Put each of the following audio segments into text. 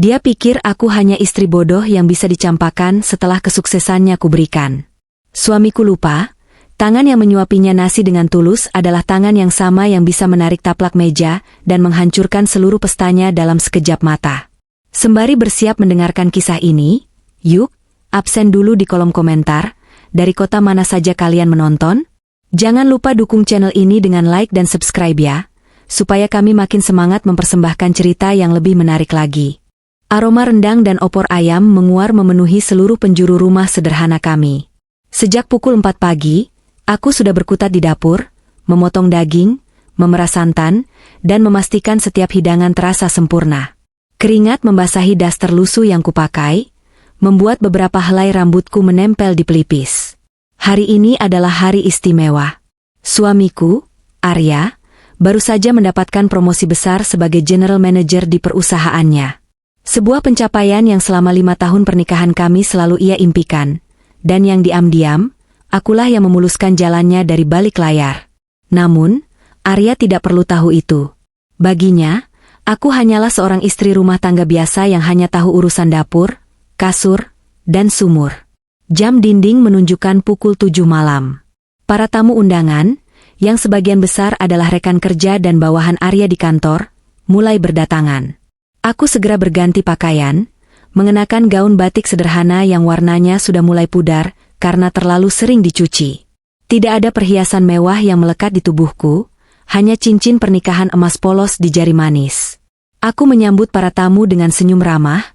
Dia pikir aku hanya istri bodoh yang bisa dicampakkan setelah kesuksesannya kuberikan. Suamiku lupa, tangan yang menyuapinya nasi dengan tulus adalah tangan yang sama yang bisa menarik taplak meja dan menghancurkan seluruh pestanya dalam sekejap mata. Sembari bersiap mendengarkan kisah ini, yuk, absen dulu di kolom komentar, dari kota mana saja kalian menonton? Jangan lupa dukung channel ini dengan like dan subscribe ya, supaya kami makin semangat mempersembahkan cerita yang lebih menarik lagi. Aroma rendang dan opor ayam menguar memenuhi seluruh penjuru rumah sederhana kami. Sejak pukul 4 pagi, aku sudah berkutat di dapur, memotong daging, memerah santan, dan memastikan setiap hidangan terasa sempurna. Keringat membasahi daster lusuh yang kupakai, membuat beberapa helai rambutku menempel di pelipis. Hari ini adalah hari istimewa. Suamiku, Arya, baru saja mendapatkan promosi besar sebagai general manager di perusahaannya. Sebuah pencapaian yang selama 5 tahun pernikahan kami selalu ia impikan, dan yang diam-diam, akulah yang memuluskan jalannya dari balik layar. Namun, Arya tidak perlu tahu itu. Baginya, aku hanyalah seorang istri rumah tangga biasa yang hanya tahu urusan dapur, kasur, dan sumur. Jam dinding menunjukkan pukul 7 malam. Para tamu undangan, yang sebagian besar adalah rekan kerja dan bawahan Arya di kantor, mulai berdatangan. Aku segera berganti pakaian, mengenakan gaun batik sederhana yang warnanya sudah mulai pudar karena terlalu sering dicuci. Tidak ada perhiasan mewah yang melekat di tubuhku, hanya cincin pernikahan emas polos di jari manis. Aku menyambut para tamu dengan senyum ramah,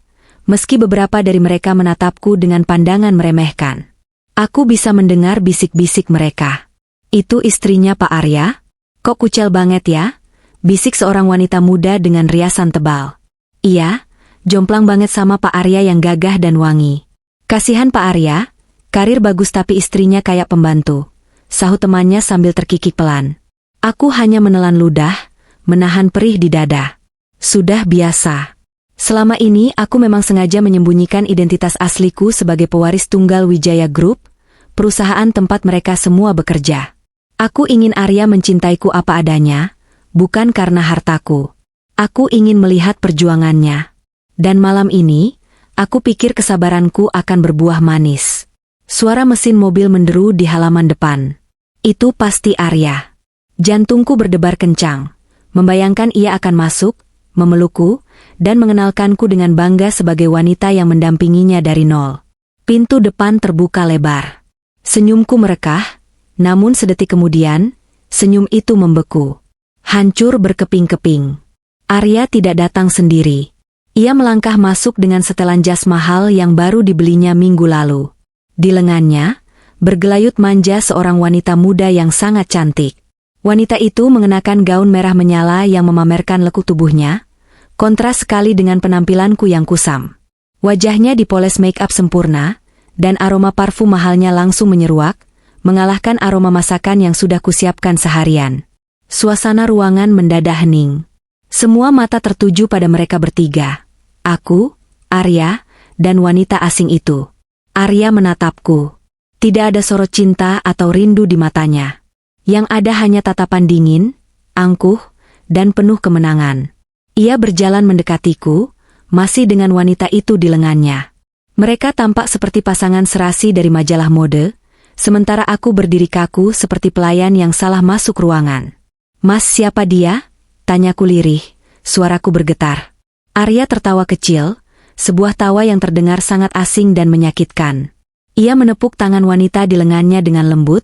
meski beberapa dari mereka menatapku dengan pandangan meremehkan. Aku bisa mendengar bisik-bisik mereka. Itu istrinya Pak Arya? Kok kucel banget ya? Bisik seorang wanita muda dengan riasan tebal. Iya, jomplang banget sama Pak Arya yang gagah dan wangi. Kasihan Pak Arya, karir bagus tapi istrinya kayak pembantu, sahut temannya sambil terkikik pelan. Aku hanya menelan ludah, menahan perih di dada. Sudah biasa. Selama ini aku memang sengaja menyembunyikan identitas asliku sebagai pewaris tunggal Wijaya Group, perusahaan tempat mereka semua bekerja. Aku ingin Arya mencintaiku apa adanya, bukan karena hartaku. Aku ingin melihat perjuangannya. Dan malam ini, aku pikir kesabaranku akan berbuah manis. Suara mesin mobil menderu di halaman depan. Itu pasti Arya. Jantungku berdebar kencang, membayangkan ia akan masuk, memelukku, dan mengenalkanku dengan bangga sebagai wanita yang mendampinginya dari nol. Pintu depan terbuka lebar. Senyumku merekah, namun sedetik kemudian, senyum itu membeku. Hancur berkeping-keping. Arya tidak datang sendiri. Ia melangkah masuk dengan setelan jas mahal yang baru dibelinya minggu lalu. Di lengannya, bergelayut manja seorang wanita muda yang sangat cantik. Wanita itu mengenakan gaun merah menyala yang memamerkan lekuk tubuhnya, kontras sekali dengan penampilanku yang kusam. Wajahnya dipoles make-up sempurna, dan aroma parfum mahalnya langsung menyeruak, mengalahkan aroma masakan yang sudah kusiapkan seharian. Suasana ruangan mendadak hening. Semua mata tertuju pada mereka bertiga. Aku, Arya, dan wanita asing itu. Arya menatapku. Tidak ada sorot cinta atau rindu di matanya. Yang ada hanya tatapan dingin, angkuh, dan penuh kemenangan. Ia berjalan mendekatiku, masih dengan wanita itu di lengannya. Mereka tampak seperti pasangan serasi dari majalah mode, sementara aku berdiri kaku seperti pelayan yang salah masuk ruangan. Mas, siapa dia? Tanyaku lirih, suaraku bergetar. Arya tertawa kecil, sebuah tawa yang terdengar sangat asing dan menyakitkan. Ia menepuk tangan wanita di lengannya dengan lembut,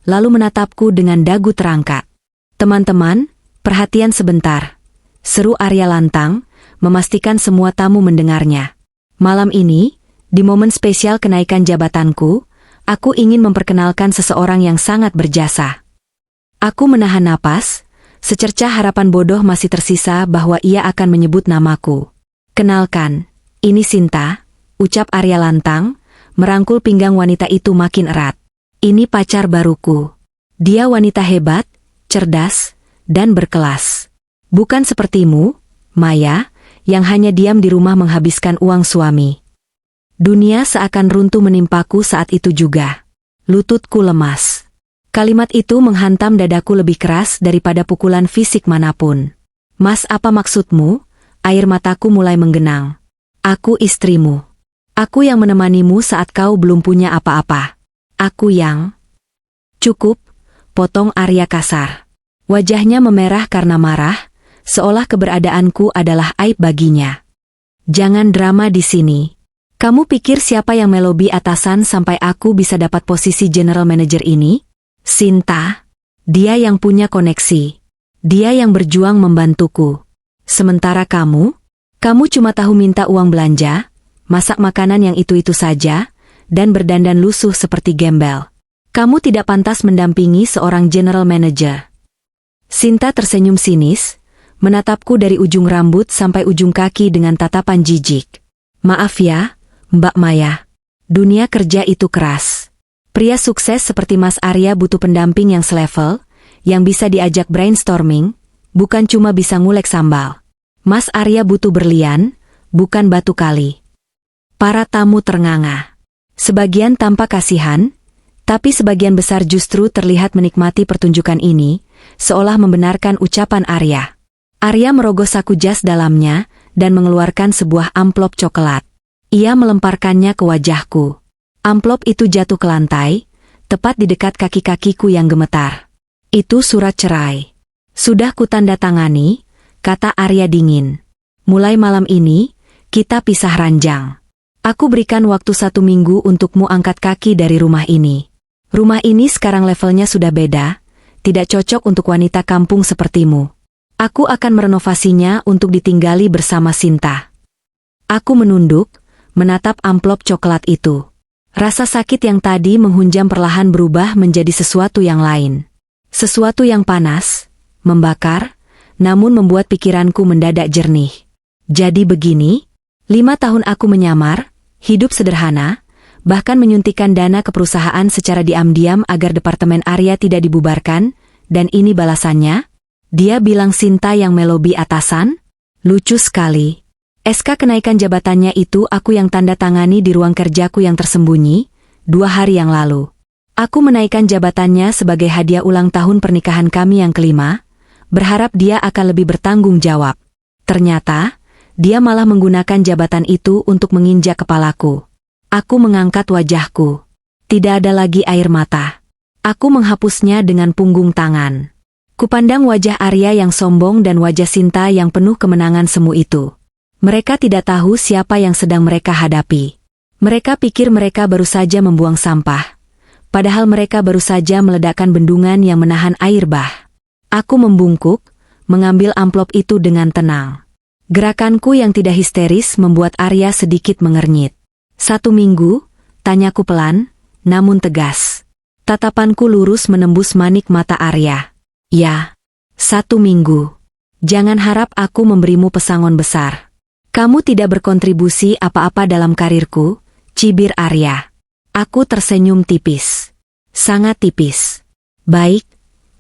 lalu menatapku dengan dagu terangkat. Teman-teman, perhatian sebentar. Seru Arya lantang, memastikan semua tamu mendengarnya. Malam ini, di momen spesial kenaikan jabatanku, aku ingin memperkenalkan seseorang yang sangat berjasa. Aku menahan napas, secercah harapan bodoh masih tersisa bahwa ia akan menyebut namaku. Kenalkan, ini Sinta, ucap Arya lantang, merangkul pinggang wanita itu makin erat. Ini pacar baruku. Dia wanita hebat, cerdas, dan berkelas. Bukan sepertimu, Maya, yang hanya diam di rumah menghabiskan uang suami. Dunia seakan runtuh menimpaku saat itu juga. Lututku lemas. Kalimat itu menghantam dadaku lebih keras daripada pukulan fisik manapun. Mas, apa maksudmu? Air mataku mulai menggenang. Aku istrimu. Aku yang menemanimu saat kau belum punya apa-apa. Aku yang... Cukup, potong Arya kasar. Wajahnya memerah karena marah, seolah keberadaanku adalah aib baginya. Jangan drama di sini. Kamu pikir siapa yang melobi atasan sampai aku bisa dapat posisi general manager ini? Sinta. Dia yang punya koneksi. Dia yang berjuang membantuku. Sementara kamu cuma tahu minta uang belanja, masak makanan yang itu-itu saja, dan berdandan lusuh seperti gembel. Kamu tidak pantas mendampingi seorang general manager. Sinta tersenyum sinis, menatapku dari ujung rambut sampai ujung kaki dengan tatapan jijik. Maaf ya, Mbak Maya. Dunia kerja itu keras. Pria sukses seperti Mas Arya butuh pendamping yang selevel, yang bisa diajak brainstorming, bukan cuma bisa ngulek sambal. Mas Arya butuh berlian, bukan batu kali. Para tamu ternganga. Sebagian tampak kasihan, tapi sebagian besar justru terlihat menikmati pertunjukan ini, seolah membenarkan ucapan Arya. Arya merogoh saku jas dalamnya, dan mengeluarkan sebuah amplop coklat. Ia melemparkannya ke wajahku. Amplop itu jatuh ke lantai, tepat di dekat kaki-kakiku yang gemetar. Itu surat cerai. Sudah kutandatangani, kata Arya dingin. Mulai malam ini, kita pisah ranjang. Aku berikan waktu 1 minggu untukmu angkat kaki dari rumah ini. Rumah ini sekarang levelnya sudah beda, tidak cocok untuk wanita kampung sepertimu. Aku akan merenovasinya untuk ditinggali bersama Sinta. Aku menunduk, menatap amplop coklat itu. Rasa sakit yang tadi menghunjam perlahan berubah menjadi sesuatu yang lain. Sesuatu yang panas, membakar, namun membuat pikiranku mendadak jernih. Jadi begini, 5 tahun aku menyamar, hidup sederhana, bahkan menyuntikkan dana ke perusahaan secara diam-diam agar departemen Arya tidak dibubarkan, dan ini balasannya? Dia bilang Sinta yang melobi atasan? Lucu sekali. SK kenaikan jabatannya itu aku yang tanda tangani di ruang kerjaku yang tersembunyi, 2 hari yang lalu. Aku menaikkan jabatannya sebagai hadiah ulang tahun pernikahan kami yang kelima, berharap dia akan lebih bertanggung jawab. Ternyata, dia malah menggunakan jabatan itu untuk menginjak kepalaku. Aku mengangkat wajahku. Tidak ada lagi air mata. Aku menghapusnya dengan punggung tangan. Kupandang wajah Arya yang sombong dan wajah Sinta yang penuh kemenangan semu itu. Mereka tidak tahu siapa yang sedang mereka hadapi. Mereka pikir mereka baru saja membuang sampah. Padahal mereka baru saja meledakkan bendungan yang menahan air bah. Aku membungkuk, mengambil amplop itu dengan tenang. Gerakanku yang tidak histeris membuat Arya sedikit mengernyit. 1 minggu, tanyaku pelan, namun tegas. Tatapanku lurus menembus manik mata Arya. Ya, 1 minggu. Jangan harap aku memberimu pesangon besar. Kamu tidak berkontribusi apa-apa dalam karirku, cibir Arya. Aku tersenyum tipis. Sangat tipis. Baik,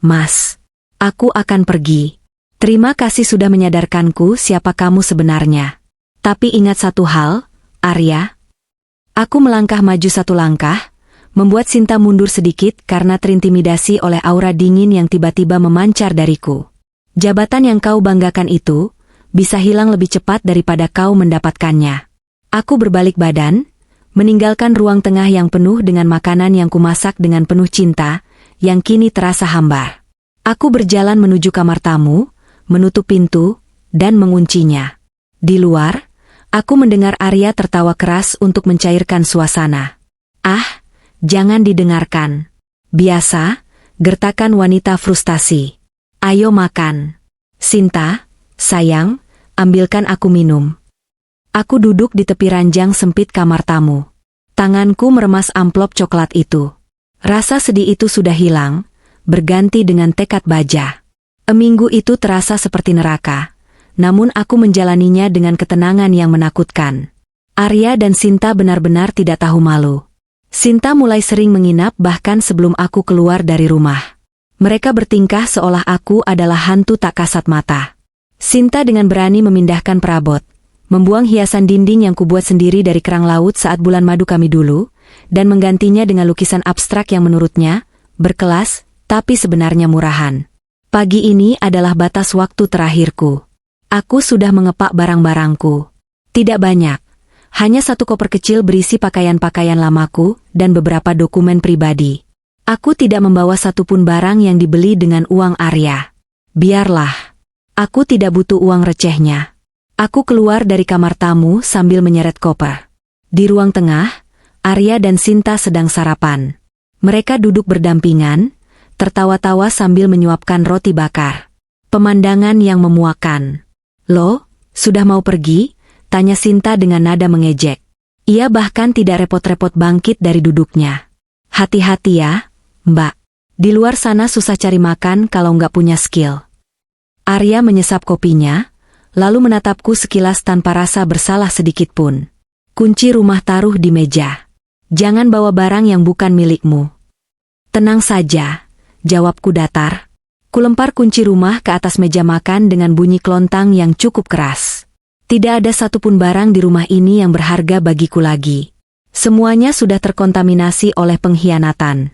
Mas. Aku akan pergi. Terima kasih sudah menyadarkanku siapa kamu sebenarnya. Tapi ingat satu hal, Arya. Aku melangkah maju 1 langkah, membuat Sinta mundur sedikit karena terintimidasi oleh aura dingin yang tiba-tiba memancar dariku. Jabatan yang kau banggakan itu, bisa hilang lebih cepat daripada kau mendapatkannya. Aku berbalik badan, meninggalkan ruang tengah yang penuh dengan makanan yang kumasak dengan penuh cinta, yang kini terasa hambar. Aku berjalan menuju kamar tamu, menutup pintu, dan menguncinya. Di luar, aku mendengar Arya tertawa keras untuk mencairkan suasana. Ah, jangan didengarkan. Biasa, gertakan wanita frustasi. Ayo makan. Sinta, sayang, ambilkan aku minum. Aku duduk di tepi ranjang sempit kamar tamu. Tanganku meremas amplop coklat itu. Rasa sedih itu sudah hilang, berganti dengan tekad baja. Minggu itu terasa seperti neraka, namun aku menjalaninya dengan ketenangan yang menakutkan. Arya dan Sinta benar-benar tidak tahu malu. Sinta mulai sering menginap bahkan sebelum aku keluar dari rumah. Mereka bertingkah seolah aku adalah hantu tak kasat mata. Sinta dengan berani memindahkan perabot, membuang hiasan dinding yang kubuat sendiri dari kerang laut saat bulan madu kami dulu, dan menggantinya dengan lukisan abstrak yang menurutnya berkelas, tapi sebenarnya murahan. Pagi ini adalah batas waktu terakhirku. Aku sudah mengepak barang-barangku. Tidak banyak, Hanya satu koper kecil berisi pakaian-pakaian lamaku dan beberapa dokumen pribadi. Aku tidak membawa satupun barang yang dibeli dengan uang Arya. Biarlah. Aku tidak butuh uang recehnya. Aku keluar dari kamar tamu sambil menyeret koper. Di ruang tengah, Arya dan Sinta sedang sarapan. Mereka duduk berdampingan, tertawa-tawa sambil menyuapkan roti bakar. Pemandangan yang memuakkan. "Lo, sudah mau pergi?" tanya Sinta dengan nada mengejek. Ia bahkan tidak repot-repot bangkit dari duduknya. "Hati-hati ya, Mbak. Di luar sana susah cari makan kalau nggak punya skill." Arya menyesap kopinya, lalu menatapku sekilas tanpa rasa bersalah sedikit pun. "Kunci rumah taruh di meja. Jangan bawa barang yang bukan milikmu." "Tenang saja," jawabku datar. Kulempar kunci rumah ke atas meja makan dengan bunyi klontang yang cukup keras. Tidak ada satupun barang di rumah ini yang berharga bagiku lagi. Semuanya sudah terkontaminasi oleh pengkhianatan.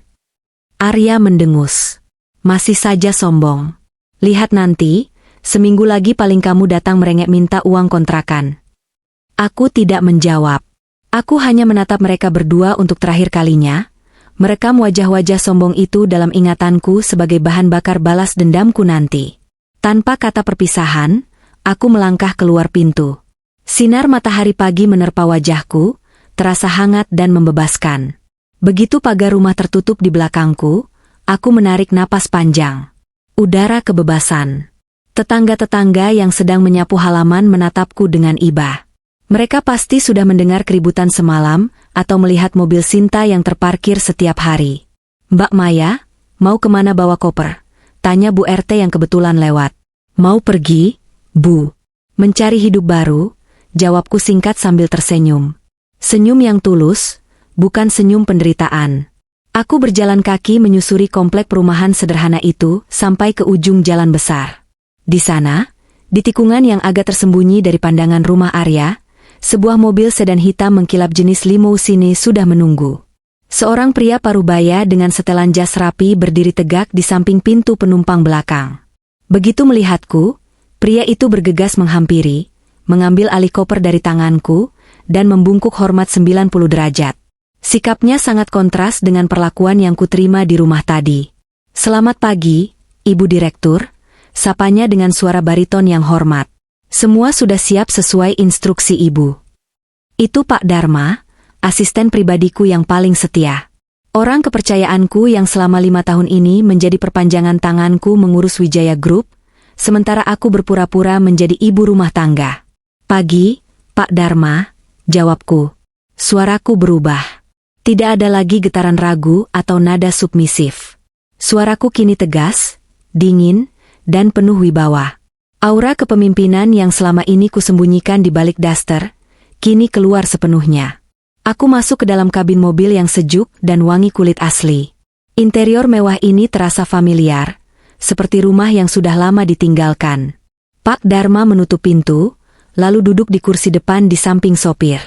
Arya mendengus. "Masih saja sombong. Lihat nanti, seminggu lagi paling kamu datang merengek minta uang kontrakan." Aku tidak menjawab. Aku hanya menatap mereka berdua untuk terakhir kalinya, merekam wajah-wajah sombong itu dalam ingatanku sebagai bahan bakar balas dendamku nanti. Tanpa kata perpisahan, aku melangkah keluar pintu. Sinar matahari pagi menerpa wajahku, terasa hangat dan membebaskan. Begitu pagar rumah tertutup di belakangku, aku menarik napas panjang. Udara kebebasan. Tetangga-tetangga yang sedang menyapu halaman menatapku dengan iba. Mereka pasti sudah mendengar keributan semalam, atau melihat mobil Sinta yang terparkir setiap hari. "Mbak Maya, mau kemana bawa koper?" tanya Bu RT yang kebetulan lewat. "Mau pergi, Bu. Mencari hidup baru," jawabku singkat sambil tersenyum. Senyum yang tulus, bukan senyum penderitaan. Aku berjalan kaki menyusuri komplek perumahan sederhana itu sampai ke ujung jalan besar. Di sana, di tikungan yang agak tersembunyi dari pandangan rumah Arya, sebuah mobil sedan hitam mengkilap jenis limousine sudah menunggu. Seorang pria parubaya dengan setelan jas rapi berdiri tegak di samping pintu penumpang belakang. Begitu melihatku, pria itu bergegas menghampiri, mengambil alih koper dari tanganku, dan membungkuk hormat 90 derajat. Sikapnya sangat kontras dengan perlakuan yang kuterima di rumah tadi. "Selamat pagi, Ibu Direktur," sapanya dengan suara bariton yang hormat. "Semua sudah siap sesuai instruksi Ibu." Itu Pak Dharma, asisten pribadiku yang paling setia. Orang kepercayaanku yang selama 5 tahun ini menjadi perpanjangan tanganku mengurus Wijaya Group, sementara aku berpura-pura menjadi ibu rumah tangga. "Pagi, Pak Dharma," jawabku. Suaraku berubah. Tidak ada lagi getaran ragu atau nada submisif. Suaraku kini tegas, dingin, dan penuh wibawa. Aura kepemimpinan yang selama ini kusembunyikan di balik daster, kini keluar sepenuhnya. Aku masuk ke dalam kabin mobil yang sejuk dan wangi kulit asli. Interior mewah ini terasa familiar, seperti rumah yang sudah lama ditinggalkan. Pak Dharma menutup pintu, lalu duduk di kursi depan di samping sopir.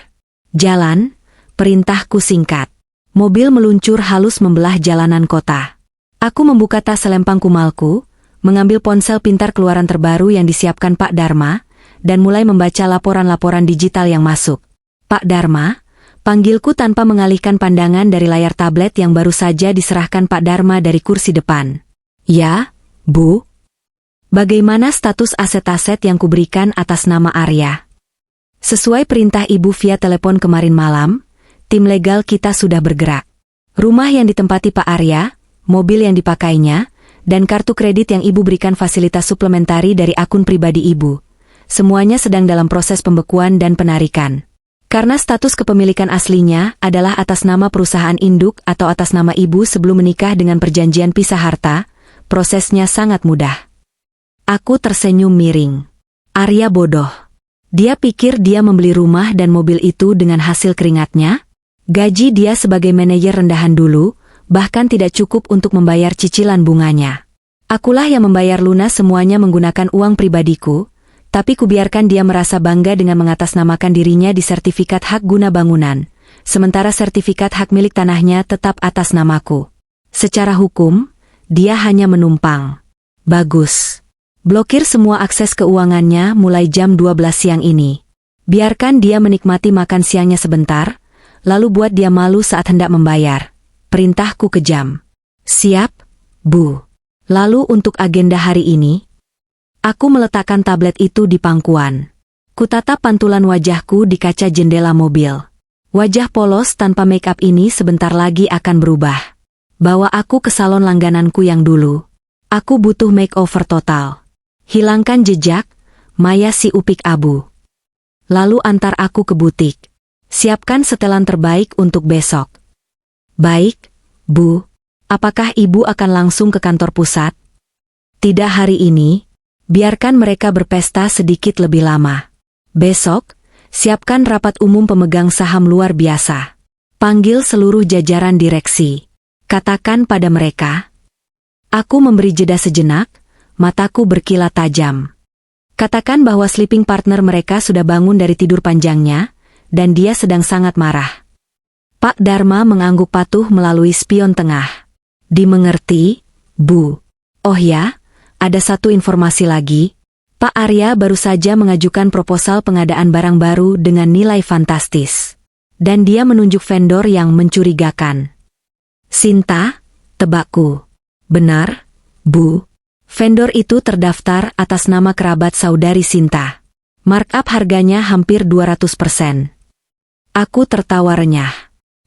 "Jalan," perintahku singkat. Mobil meluncur halus membelah jalanan kota. Aku membuka tas selempang kumalku, mengambil ponsel pintar keluaran terbaru yang disiapkan Pak Dharma, dan mulai membaca laporan-laporan digital yang masuk. "Pak Dharma," panggilku tanpa mengalihkan pandangan dari layar tablet yang baru saja diserahkan Pak Dharma dari kursi depan. "Ya, Bu." "Bagaimana status aset-aset yang kuberikan atas nama Arya?" "Sesuai perintah Ibu via telepon kemarin malam, tim legal kita sudah bergerak. Rumah yang ditempati Pak Arya, mobil yang dipakainya, dan kartu kredit yang Ibu berikan fasilitas suplementari dari akun pribadi Ibu. Semuanya sedang dalam proses pembekuan dan penarikan. Karena status kepemilikan aslinya adalah atas nama perusahaan induk atau atas nama Ibu sebelum menikah dengan perjanjian pisah harta, prosesnya sangat mudah." Aku tersenyum miring. Arya bodoh. Dia pikir dia membeli rumah dan mobil itu dengan hasil keringatnya? Gaji dia sebagai manajer rendahan dulu, bahkan tidak cukup untuk membayar cicilan bunganya. Akulah yang membayar lunas semuanya menggunakan uang pribadiku, tapi kubiarkan dia merasa bangga dengan mengatasnamakan dirinya di sertifikat hak guna bangunan, sementara sertifikat hak milik tanahnya tetap atas namaku. Secara hukum, dia hanya menumpang. Bagus. Blokir semua akses keuangannya mulai jam 12 siang ini. Biarkan dia menikmati makan siangnya sebentar, lalu buat dia malu saat hendak membayar. Perintahku kejam. Siap, Bu. Lalu untuk agenda hari ini, aku meletakkan tablet itu di pangkuan. Kutatap pantulan wajahku di kaca jendela mobil. Wajah polos tanpa make up ini sebentar lagi akan berubah. Bawa aku ke salon langgananku yang dulu. Aku butuh makeover total. Hilangkan jejak, Maya si upik abu. Lalu antar aku ke butik. Siapkan setelan terbaik untuk besok. Baik, Bu. Apakah Ibu akan langsung ke kantor pusat? Tidak hari ini. Biarkan mereka berpesta sedikit lebih lama. Besok, siapkan rapat umum pemegang saham luar biasa. Panggil seluruh jajaran direksi. Katakan pada mereka. Aku memberi jeda sejenak, mataku berkilat tajam. Katakan bahwa sleeping partner mereka sudah bangun dari tidur panjangnya, dan dia sedang sangat marah. Pak Dharma mengangguk patuh melalui spion tengah. Dimengerti, Bu. Oh ya, ada satu informasi lagi. Pak Arya baru saja mengajukan proposal pengadaan barang baru dengan nilai fantastis. Dan dia menunjuk vendor yang mencurigakan. Sinta, tebakku. Benar, Bu. Vendor itu terdaftar atas nama kerabat saudari Sinta. Markup harganya hampir 200%. Aku tertawa renyah.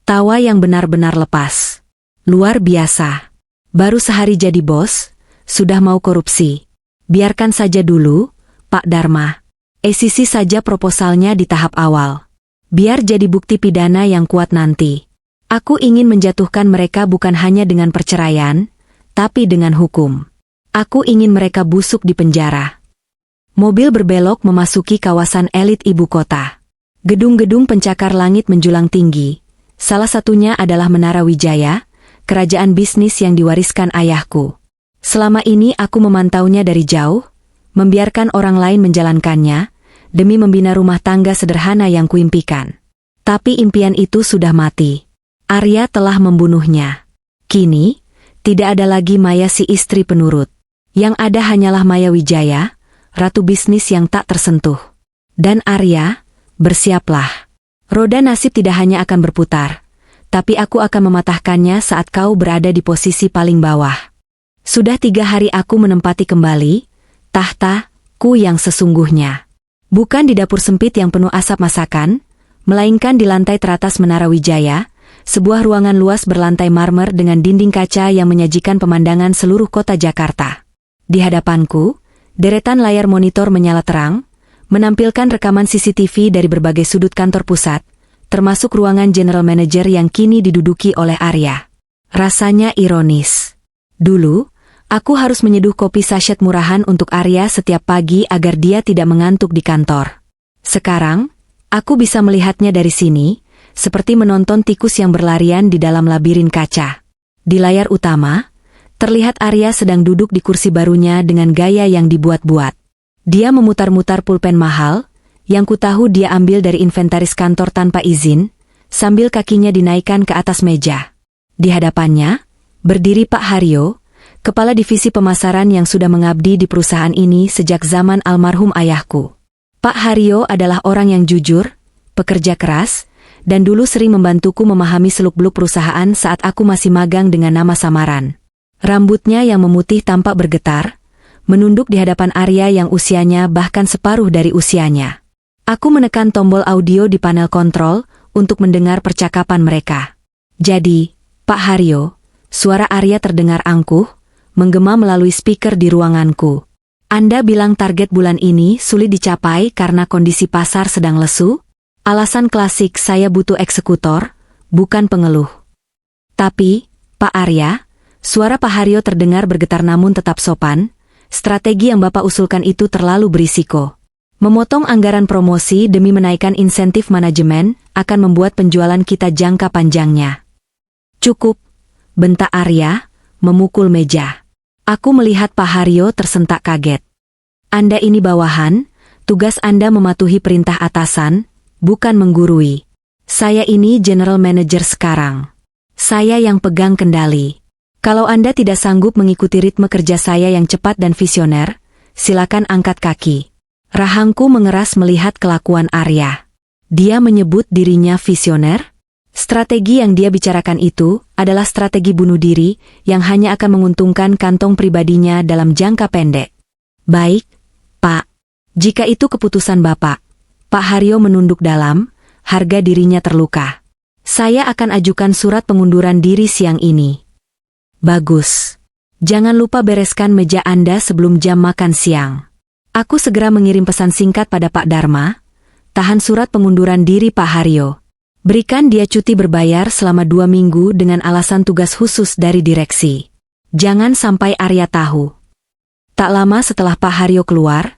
Tawa yang benar-benar lepas. Luar biasa. Baru sehari jadi bos, sudah mau korupsi. Biarkan saja dulu, Pak Dharma. Sisi saja proposalnya di tahap awal. Biar jadi bukti pidana yang kuat nanti. Aku ingin menjatuhkan mereka bukan hanya dengan perceraian, tapi dengan hukum. Aku ingin mereka busuk di penjara. Mobil berbelok memasuki kawasan elit ibu kota. Gedung-gedung pencakar langit menjulang tinggi. Salah satunya adalah Menara Wijaya, kerajaan bisnis yang diwariskan ayahku. Selama ini aku memantaunya dari jauh, membiarkan orang lain menjalankannya, demi membina rumah tangga sederhana yang kuimpikan. Tapi impian itu sudah mati. Arya telah membunuhnya. Kini, tidak ada lagi Maya si istri penurut. Yang ada hanyalah Maya Wijaya, ratu bisnis yang tak tersentuh. Dan Arya, bersiaplah. Roda nasib tidak hanya akan berputar, tapi aku akan mematahkannya saat kau berada di posisi paling bawah. Sudah 3 hari aku menempati kembali tahtaku yang sesungguhnya. Bukan di dapur sempit yang penuh asap masakan, melainkan di lantai teratas Menara Wijaya, sebuah ruangan luas berlantai marmer dengan dinding kaca yang menyajikan pemandangan seluruh kota Jakarta. Di hadapanku, deretan layar monitor menyala terang, menampilkan rekaman CCTV dari berbagai sudut kantor pusat, termasuk ruangan General Manager yang kini diduduki oleh Arya. Rasanya ironis. Dulu, aku harus menyeduh kopi sachet murahan untuk Arya setiap pagi agar dia tidak mengantuk di kantor. Sekarang, aku bisa melihatnya dari sini, seperti menonton tikus yang berlarian di dalam labirin kaca. Di layar utama, terlihat Arya sedang duduk di kursi barunya dengan gaya yang dibuat-buat. Dia memutar-mutar pulpen mahal, yang kutahu dia ambil dari inventaris kantor tanpa izin, sambil kakinya dinaikkan ke atas meja. Di hadapannya, berdiri Pak Haryo, kepala divisi pemasaran yang sudah mengabdi di perusahaan ini sejak zaman almarhum ayahku. Pak Haryo adalah orang yang jujur, pekerja keras, dan dulu sering membantuku memahami seluk-beluk perusahaan saat aku masih magang dengan nama samaran. Rambutnya yang memutih tampak bergetar, menunduk di hadapan Arya yang usianya bahkan separuh dari usianya. Aku menekan tombol audio di panel kontrol untuk mendengar percakapan mereka. Jadi, Pak Haryo, suara Arya terdengar angkuh, menggema melalui speaker di ruanganku. Anda bilang target bulan ini sulit dicapai karena kondisi pasar sedang lesu? Alasan klasik saya butuh eksekutor, bukan pengeluh. Tapi, Pak Arya, suara Pak Haryo terdengar bergetar namun tetap sopan. Strategi yang Bapak usulkan itu terlalu berisiko. Memotong anggaran promosi demi menaikkan insentif manajemen akan membuat penjualan kita jangka panjangnya. Cukup, bentak Arya, memukul meja. Aku melihat Pak Haryo tersentak kaget. Anda ini bawahan, tugas Anda mematuhi perintah atasan, bukan menggurui. Saya ini General Manager sekarang. Saya yang pegang kendali. Kalau Anda tidak sanggup mengikuti ritme kerja saya yang cepat dan visioner, silakan angkat kaki. Rahangku mengeras melihat kelakuan Arya. Dia menyebut dirinya visioner? Strategi yang dia bicarakan itu adalah strategi bunuh diri yang hanya akan menguntungkan kantong pribadinya dalam jangka pendek. Baik, Pak. Jika itu keputusan Bapak, Pak Haryo menunduk dalam, harga dirinya terluka. Saya akan ajukan surat pengunduran diri siang ini. Bagus. Jangan lupa bereskan meja Anda sebelum jam makan siang. Aku segera mengirim pesan singkat pada Pak Dharma. Tahan surat pengunduran diri Pak Haryo. Berikan dia cuti berbayar selama 2 minggu dengan alasan tugas khusus dari direksi. Jangan sampai Arya tahu. Tak lama setelah Pak Haryo keluar,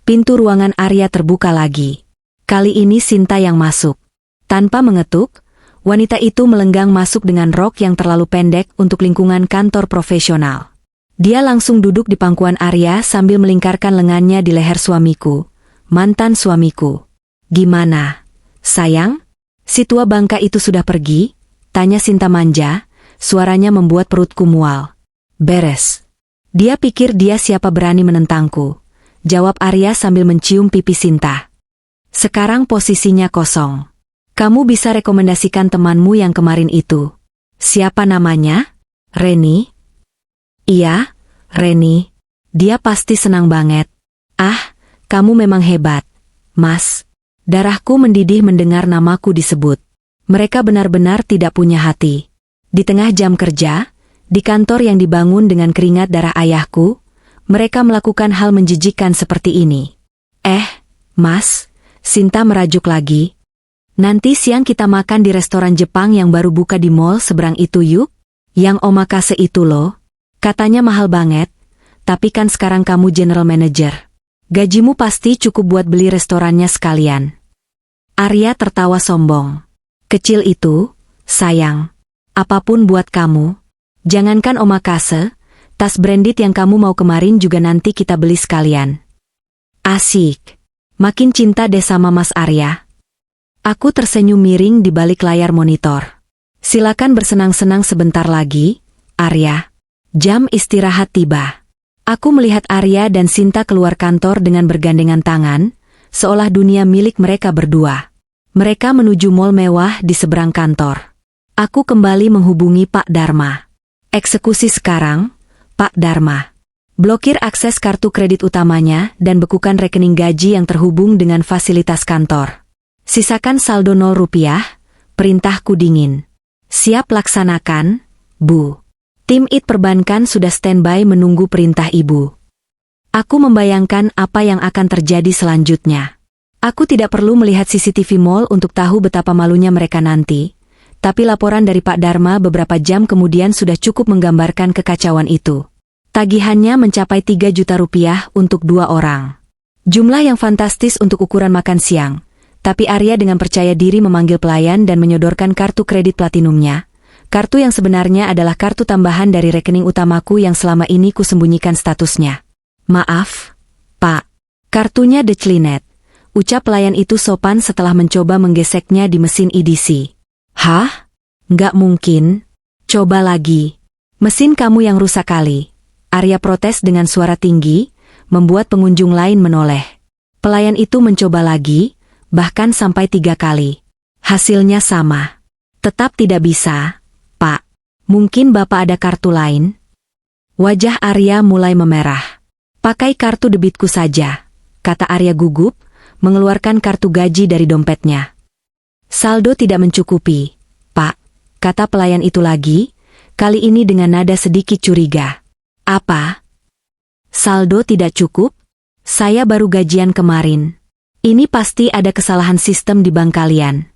pintu ruangan Arya terbuka lagi. Kali ini Sinta yang masuk. Tanpa mengetuk, wanita itu melenggang masuk dengan rok yang terlalu pendek untuk lingkungan kantor profesional. Dia langsung duduk di pangkuan Arya sambil melingkarkan lengannya di leher suamiku, mantan suamiku. Gimana, sayang? Si tua bangka itu sudah pergi? Tanya Sinta manja, suaranya membuat perutku mual. Beres. Dia pikir dia siapa berani menentangku, jawab Arya sambil mencium pipi Sinta. Sekarang posisinya kosong. Kamu bisa rekomendasikan temanmu yang kemarin itu. Siapa namanya? Reni? Iya, Reni. Dia pasti senang banget. Ah, kamu memang hebat, Mas. Darahku mendidih mendengar namaku disebut. Mereka benar-benar tidak punya hati. Di tengah jam kerja, di kantor yang dibangun dengan keringat darah ayahku, mereka melakukan hal menjijikkan seperti ini. Mas, Sinta merajuk lagi. Nanti siang kita makan di restoran Jepang yang baru buka di mall seberang itu yuk? Yang omakase itu loh. Katanya mahal banget, tapi kan sekarang kamu general manager. Gajimu pasti cukup buat beli restorannya sekalian. Arya tertawa sombong. Kecil itu, sayang. Apapun buat kamu. Jangankan omakase, tas branded yang kamu mau kemarin juga nanti kita beli sekalian. Asik. Makin cinta deh sama Mas Arya. Aku tersenyum miring di balik layar monitor. Silakan bersenang-senang sebentar lagi, Arya. Jam istirahat tiba. Aku melihat Arya dan Sinta keluar kantor dengan bergandengan tangan, seolah dunia milik mereka berdua. Mereka menuju mall mewah di seberang kantor. Aku kembali menghubungi Pak Dharma. Eksekusi sekarang, Pak Dharma. Blokir akses kartu kredit utamanya dan bekukan rekening gaji yang terhubung dengan fasilitas kantor. Sisakan saldo 0 rupiah, perintahku dingin. Siap laksanakan, Bu. Tim IT perbankan sudah standby menunggu perintah Ibu. Aku membayangkan apa yang akan terjadi selanjutnya. Aku tidak perlu melihat CCTV mall untuk tahu betapa malunya mereka nanti, tapi laporan dari Pak Dharma beberapa jam kemudian sudah cukup menggambarkan kekacauan itu. Tagihannya mencapai 3 juta rupiah untuk 2 orang. Jumlah yang fantastis untuk ukuran makan siang, tapi Arya dengan percaya diri memanggil pelayan dan menyodorkan kartu kredit platinumnya. Kartu yang sebenarnya adalah kartu tambahan dari rekening utamaku yang selama ini kusembunyikan statusnya. Maaf, Pak. Kartunya declinet. Ucap pelayan itu sopan setelah mencoba menggeseknya di mesin EDC. Hah? Nggak mungkin. Coba lagi. Mesin kamu yang rusak kali. Arya protes dengan suara tinggi, membuat pengunjung lain menoleh. Pelayan itu mencoba lagi, bahkan sampai 3 kali. Hasilnya sama. Tetap tidak bisa. Pak, mungkin Bapak ada kartu lain? Wajah Arya mulai memerah. Pakai kartu debitku saja, kata Arya gugup, mengeluarkan kartu gaji dari dompetnya. Saldo tidak mencukupi, Pak, kata pelayan itu lagi, kali ini dengan nada sedikit curiga. Apa? Saldo tidak cukup? Saya baru gajian kemarin. Ini pasti ada kesalahan sistem di bank kalian.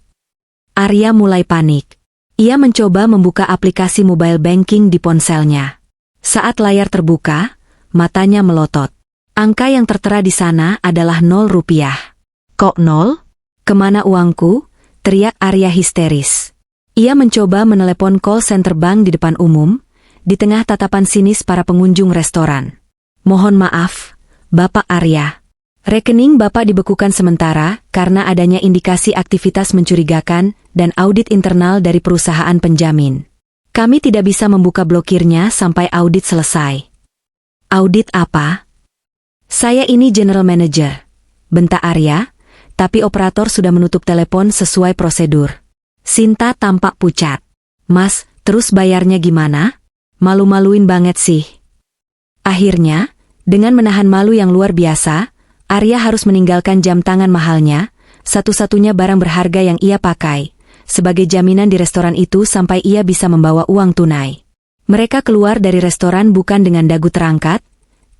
Arya mulai panik. Ia mencoba membuka aplikasi mobile banking di ponselnya. Saat layar terbuka, matanya melotot. Angka yang tertera di sana adalah 0 rupiah. Kok 0? Kemana uangku? Teriak Arya histeris. Ia mencoba menelepon call center bank di depan umum, di tengah tatapan sinis para pengunjung restoran. Mohon maaf, Bapak Arya. Rekening Bapak dibekukan sementara karena adanya indikasi aktivitas mencurigakan dan audit internal dari perusahaan penjamin. Kami tidak bisa membuka blokirnya sampai audit selesai. Audit apa? Saya ini general manager. bentak Arya, tapi operator sudah menutup telepon sesuai prosedur. Sinta tampak pucat. Mas, terus bayarnya gimana? Malu-maluin banget sih. Akhirnya, dengan menahan malu yang luar biasa, Arya harus meninggalkan jam tangan mahalnya, satu-satunya barang berharga yang ia pakai, sebagai jaminan di restoran itu sampai ia bisa membawa uang tunai. Mereka keluar dari restoran bukan dengan dagu terangkat,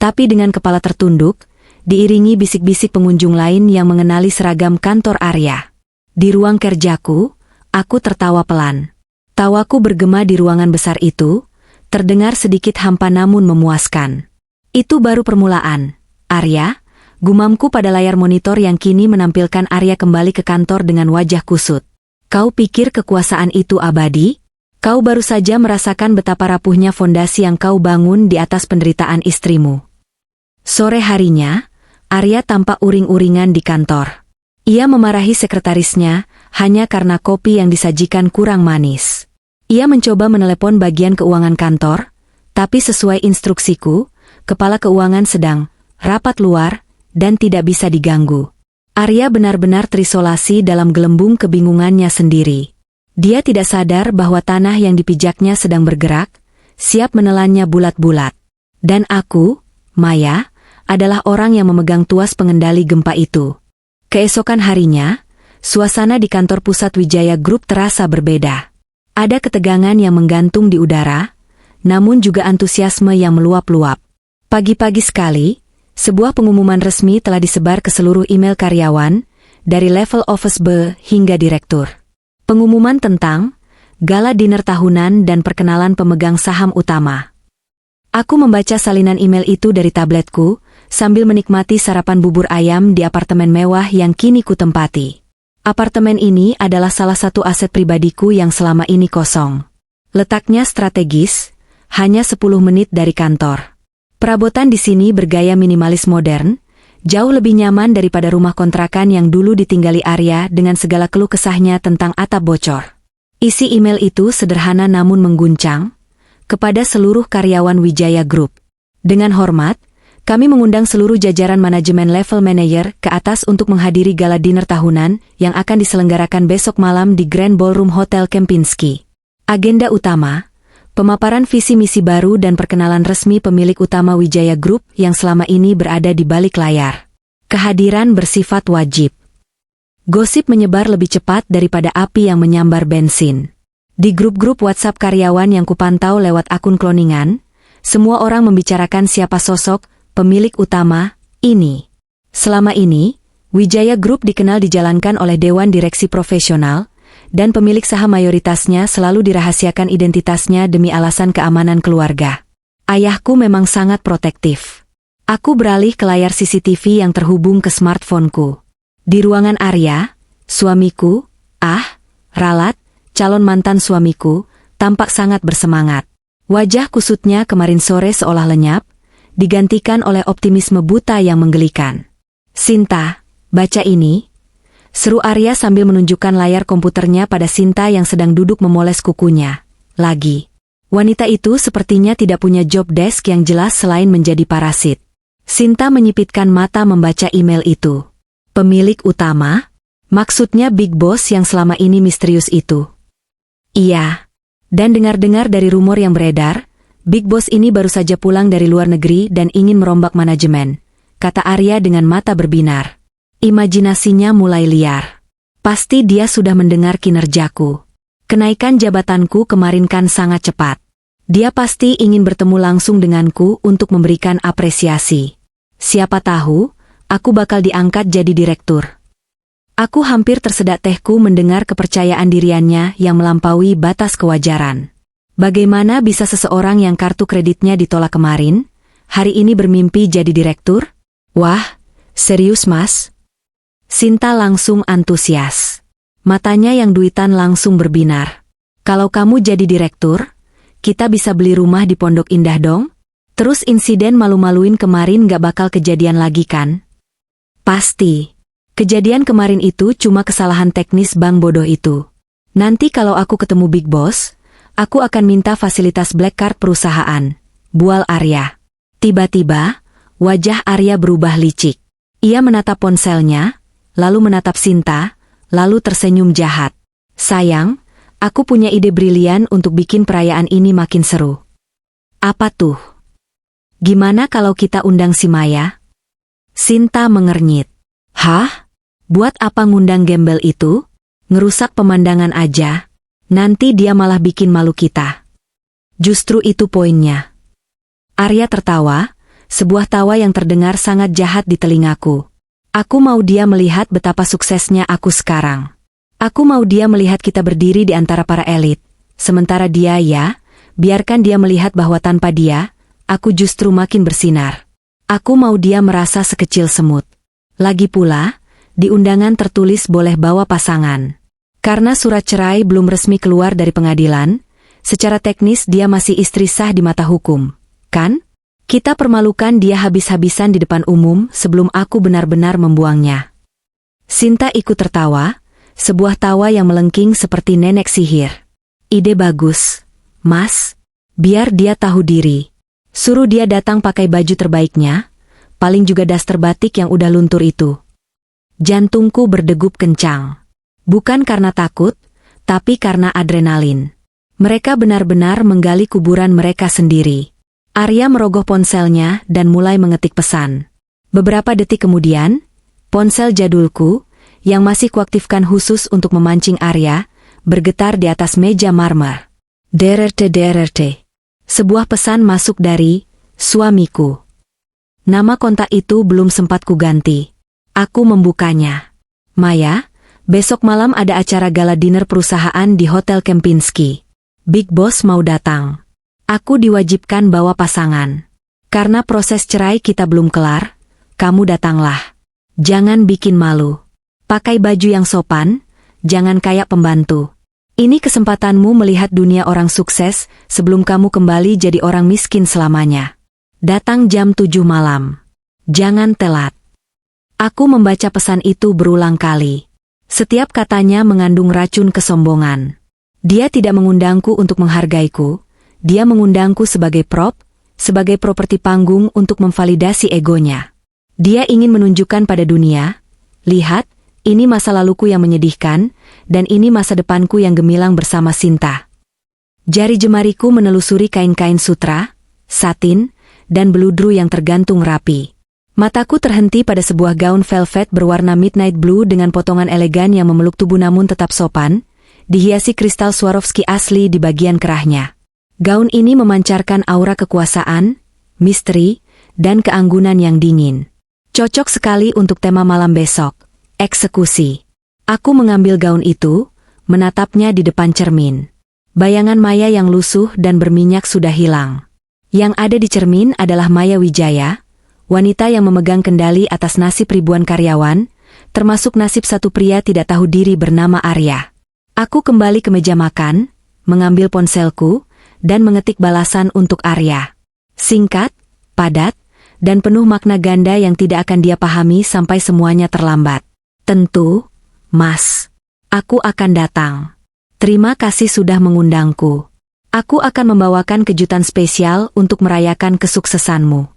tapi dengan kepala tertunduk, diiringi bisik-bisik pengunjung lain yang mengenali seragam kantor Arya. Di ruang kerjaku, aku tertawa pelan. Tawaku bergema di ruangan besar itu, terdengar sedikit hampa namun memuaskan. Itu baru permulaan, Arya, gumamku pada layar monitor yang kini menampilkan Arya kembali ke kantor dengan wajah kusut. Kau pikir kekuasaan itu abadi? Kau baru saja merasakan betapa rapuhnya fondasi yang kau bangun di atas penderitaan istrimu. Sore harinya, Arya tampak uring-uringan di kantor. Ia memarahi sekretarisnya hanya karena kopi yang disajikan kurang manis. Ia mencoba menelepon bagian keuangan kantor, tapi sesuai instruksiku, kepala keuangan sedang rapat luar dan tidak bisa diganggu. Arya benar-benar terisolasi dalam gelembung kebingungannya sendiri. Dia tidak sadar bahwa tanah yang dipijaknya sedang bergerak, siap menelannya bulat-bulat. Dan aku, Maya, adalah orang yang memegang tuas pengendali gempa itu. Keesokan harinya, suasana di kantor pusat Wijaya Group terasa berbeda. Ada ketegangan yang menggantung di udara, namun juga antusiasme yang meluap-luap. Pagi-pagi sekali, sebuah pengumuman resmi telah disebar ke seluruh email karyawan, dari level office B hingga direktur. Pengumuman tentang gala dinner tahunan dan perkenalan pemegang saham utama. Aku membaca salinan email itu dari tabletku, sambil menikmati sarapan bubur ayam di apartemen mewah yang kini kutempati. Apartemen ini adalah salah satu aset pribadiku yang selama ini kosong. Letaknya strategis, hanya 10 menit dari kantor. Perabotan di sini bergaya minimalis modern, jauh lebih nyaman daripada rumah kontrakan yang dulu ditinggali Arya dengan segala keluh kesahnya tentang atap bocor. Isi email itu sederhana namun mengguncang, kepada seluruh karyawan Wijaya Group. Dengan hormat, kami mengundang seluruh jajaran manajemen level manager ke atas untuk menghadiri gala dinner tahunan yang akan diselenggarakan besok malam di Grand Ballroom Hotel Kempinski. Agenda utama, pemaparan visi misi baru dan perkenalan resmi pemilik utama Wijaya Group yang selama ini berada di balik layar. Kehadiran bersifat wajib. Gosip menyebar lebih cepat daripada api yang menyambar bensin. Di grup-grup WhatsApp karyawan yang kupantau lewat akun kloningan, semua orang membicarakan siapa sosok pemilik utama ini. Selama ini, Wijaya Group dikenal dijalankan oleh Dewan Direksi Profesional, dan pemilik saham mayoritasnya selalu dirahasiakan identitasnya demi alasan keamanan keluarga. Ayahku memang sangat protektif. Aku beralih ke layar CCTV yang terhubung ke smartphoneku. Di ruangan Arya, suamiku, Ralat, calon mantan suamiku, tampak sangat bersemangat. Wajah kusutnya kemarin sore seolah lenyap, digantikan oleh optimisme buta yang menggelikan. Sinta, baca ini. Seru Arya sambil menunjukkan layar komputernya pada Sinta yang sedang duduk memoles kukunya. Lagi. Wanita itu sepertinya tidak punya job desk yang jelas selain menjadi parasit. Sinta menyipitkan mata membaca email itu. Pemilik utama? Maksudnya Big Boss yang selama ini misterius itu. Iya. Dan dengar-dengar dari rumor yang beredar, Big Boss ini baru saja pulang dari luar negeri dan ingin merombak manajemen, kata Arya dengan mata berbinar. Imajinasinya mulai liar. Pasti dia sudah mendengar kinerjaku. Kenaikan jabatanku kemarin kan sangat cepat. Dia pasti ingin bertemu langsung denganku untuk memberikan apresiasi. Siapa tahu, aku bakal diangkat jadi direktur. Aku hampir tersedak tehku mendengar kepercayaan diriannya yang melampaui batas kewajaran. Bagaimana bisa seseorang yang kartu kreditnya ditolak kemarin, hari ini bermimpi jadi direktur? Wah, serius mas? Sinta langsung antusias. Matanya yang duitan langsung berbinar. Kalau kamu jadi direktur, kita bisa beli rumah di Pondok Indah dong? Terus insiden malu-maluin kemarin gak bakal kejadian lagi kan? Pasti. Kejadian kemarin itu cuma kesalahan teknis bank bodoh itu. Nanti kalau aku ketemu Big Boss, aku akan minta fasilitas black card perusahaan. Bual Arya. Tiba-tiba, wajah Arya berubah licik. Ia menatap ponselnya, lalu menatap Sinta, lalu tersenyum jahat. Sayang, aku punya ide brilian untuk bikin perayaan ini makin seru. Apa tuh? Gimana kalau kita undang si Maya? Sinta mengernyit. Hah? Buat apa ngundang gembel itu? Ngerusak pemandangan aja. Nanti dia malah bikin malu kita. Justru itu poinnya. Arya tertawa, sebuah tawa yang terdengar sangat jahat di telingaku. Aku mau dia melihat betapa suksesnya aku sekarang. Aku mau dia melihat kita berdiri di antara para elit. Sementara dia biarkan dia melihat bahwa tanpa dia, aku justru makin bersinar. Aku mau dia merasa sekecil semut. Lagi pula, di undangan tertulis boleh bawa pasangan. Karena surat cerai belum resmi keluar dari pengadilan, secara teknis dia masih istri sah di mata hukum, kan? Kita permalukan dia habis-habisan di depan umum sebelum aku benar-benar membuangnya. Sinta ikut tertawa, sebuah tawa yang melengking seperti nenek sihir. Ide bagus, Mas. Biar dia tahu diri. Suruh dia datang pakai baju terbaiknya, paling juga daster batik yang udah luntur itu. Jantungku berdegup kencang. Bukan karena takut, tapi karena adrenalin. Mereka benar-benar menggali kuburan mereka sendiri. Arya merogoh ponselnya dan mulai mengetik pesan. Beberapa detik kemudian, ponsel jadulku, yang masih kuaktifkan khusus untuk memancing Arya, bergetar di atas meja marmer. DRT. Sebuah pesan masuk dari suamiku. Nama kontak itu belum sempat kuganti. Aku membukanya. Maya, besok malam ada acara gala dinner perusahaan di Hotel Kempinski. Big Boss mau datang. Aku diwajibkan bawa pasangan. Karena proses cerai kita belum kelar, kamu datanglah. Jangan bikin malu. Pakai baju yang sopan, jangan kayak pembantu. Ini kesempatanmu melihat dunia orang sukses sebelum kamu kembali jadi orang miskin selamanya. Datang jam 7 malam. Jangan telat. Aku membaca pesan itu berulang kali. Setiap katanya mengandung racun kesombongan. Dia tidak mengundangku untuk menghargaiku. Dia mengundangku sebagai prop, sebagai properti panggung untuk memvalidasi egonya. Dia ingin menunjukkan pada dunia, lihat, ini masa laluku yang menyedihkan, dan ini masa depanku yang gemilang bersama Sinta. Jari jemariku menelusuri kain-kain sutra, satin, dan beludru yang tergantung rapi. Mataku terhenti pada sebuah gaun velvet berwarna midnight blue dengan potongan elegan yang memeluk tubuh namun tetap sopan, dihiasi kristal Swarovski asli di bagian kerahnya. Gaun ini memancarkan aura kekuasaan, misteri, dan keanggunan yang dingin. Cocok sekali untuk tema malam besok, eksekusi. Aku mengambil gaun itu, menatapnya di depan cermin. Bayangan Maya yang lusuh dan berminyak sudah hilang. Yang ada di cermin adalah Maya Wijaya, wanita yang memegang kendali atas nasib ribuan karyawan, termasuk nasib satu pria tidak tahu diri bernama Arya. Aku kembali ke meja makan, mengambil ponselku, dan mengetik balasan untuk Arya. Singkat, padat, dan penuh makna ganda yang tidak akan dia pahami sampai semuanya terlambat. Tentu, Mas. Aku akan datang. Terima kasih sudah mengundangku. Aku akan membawakan kejutan spesial untuk merayakan kesuksesanmu.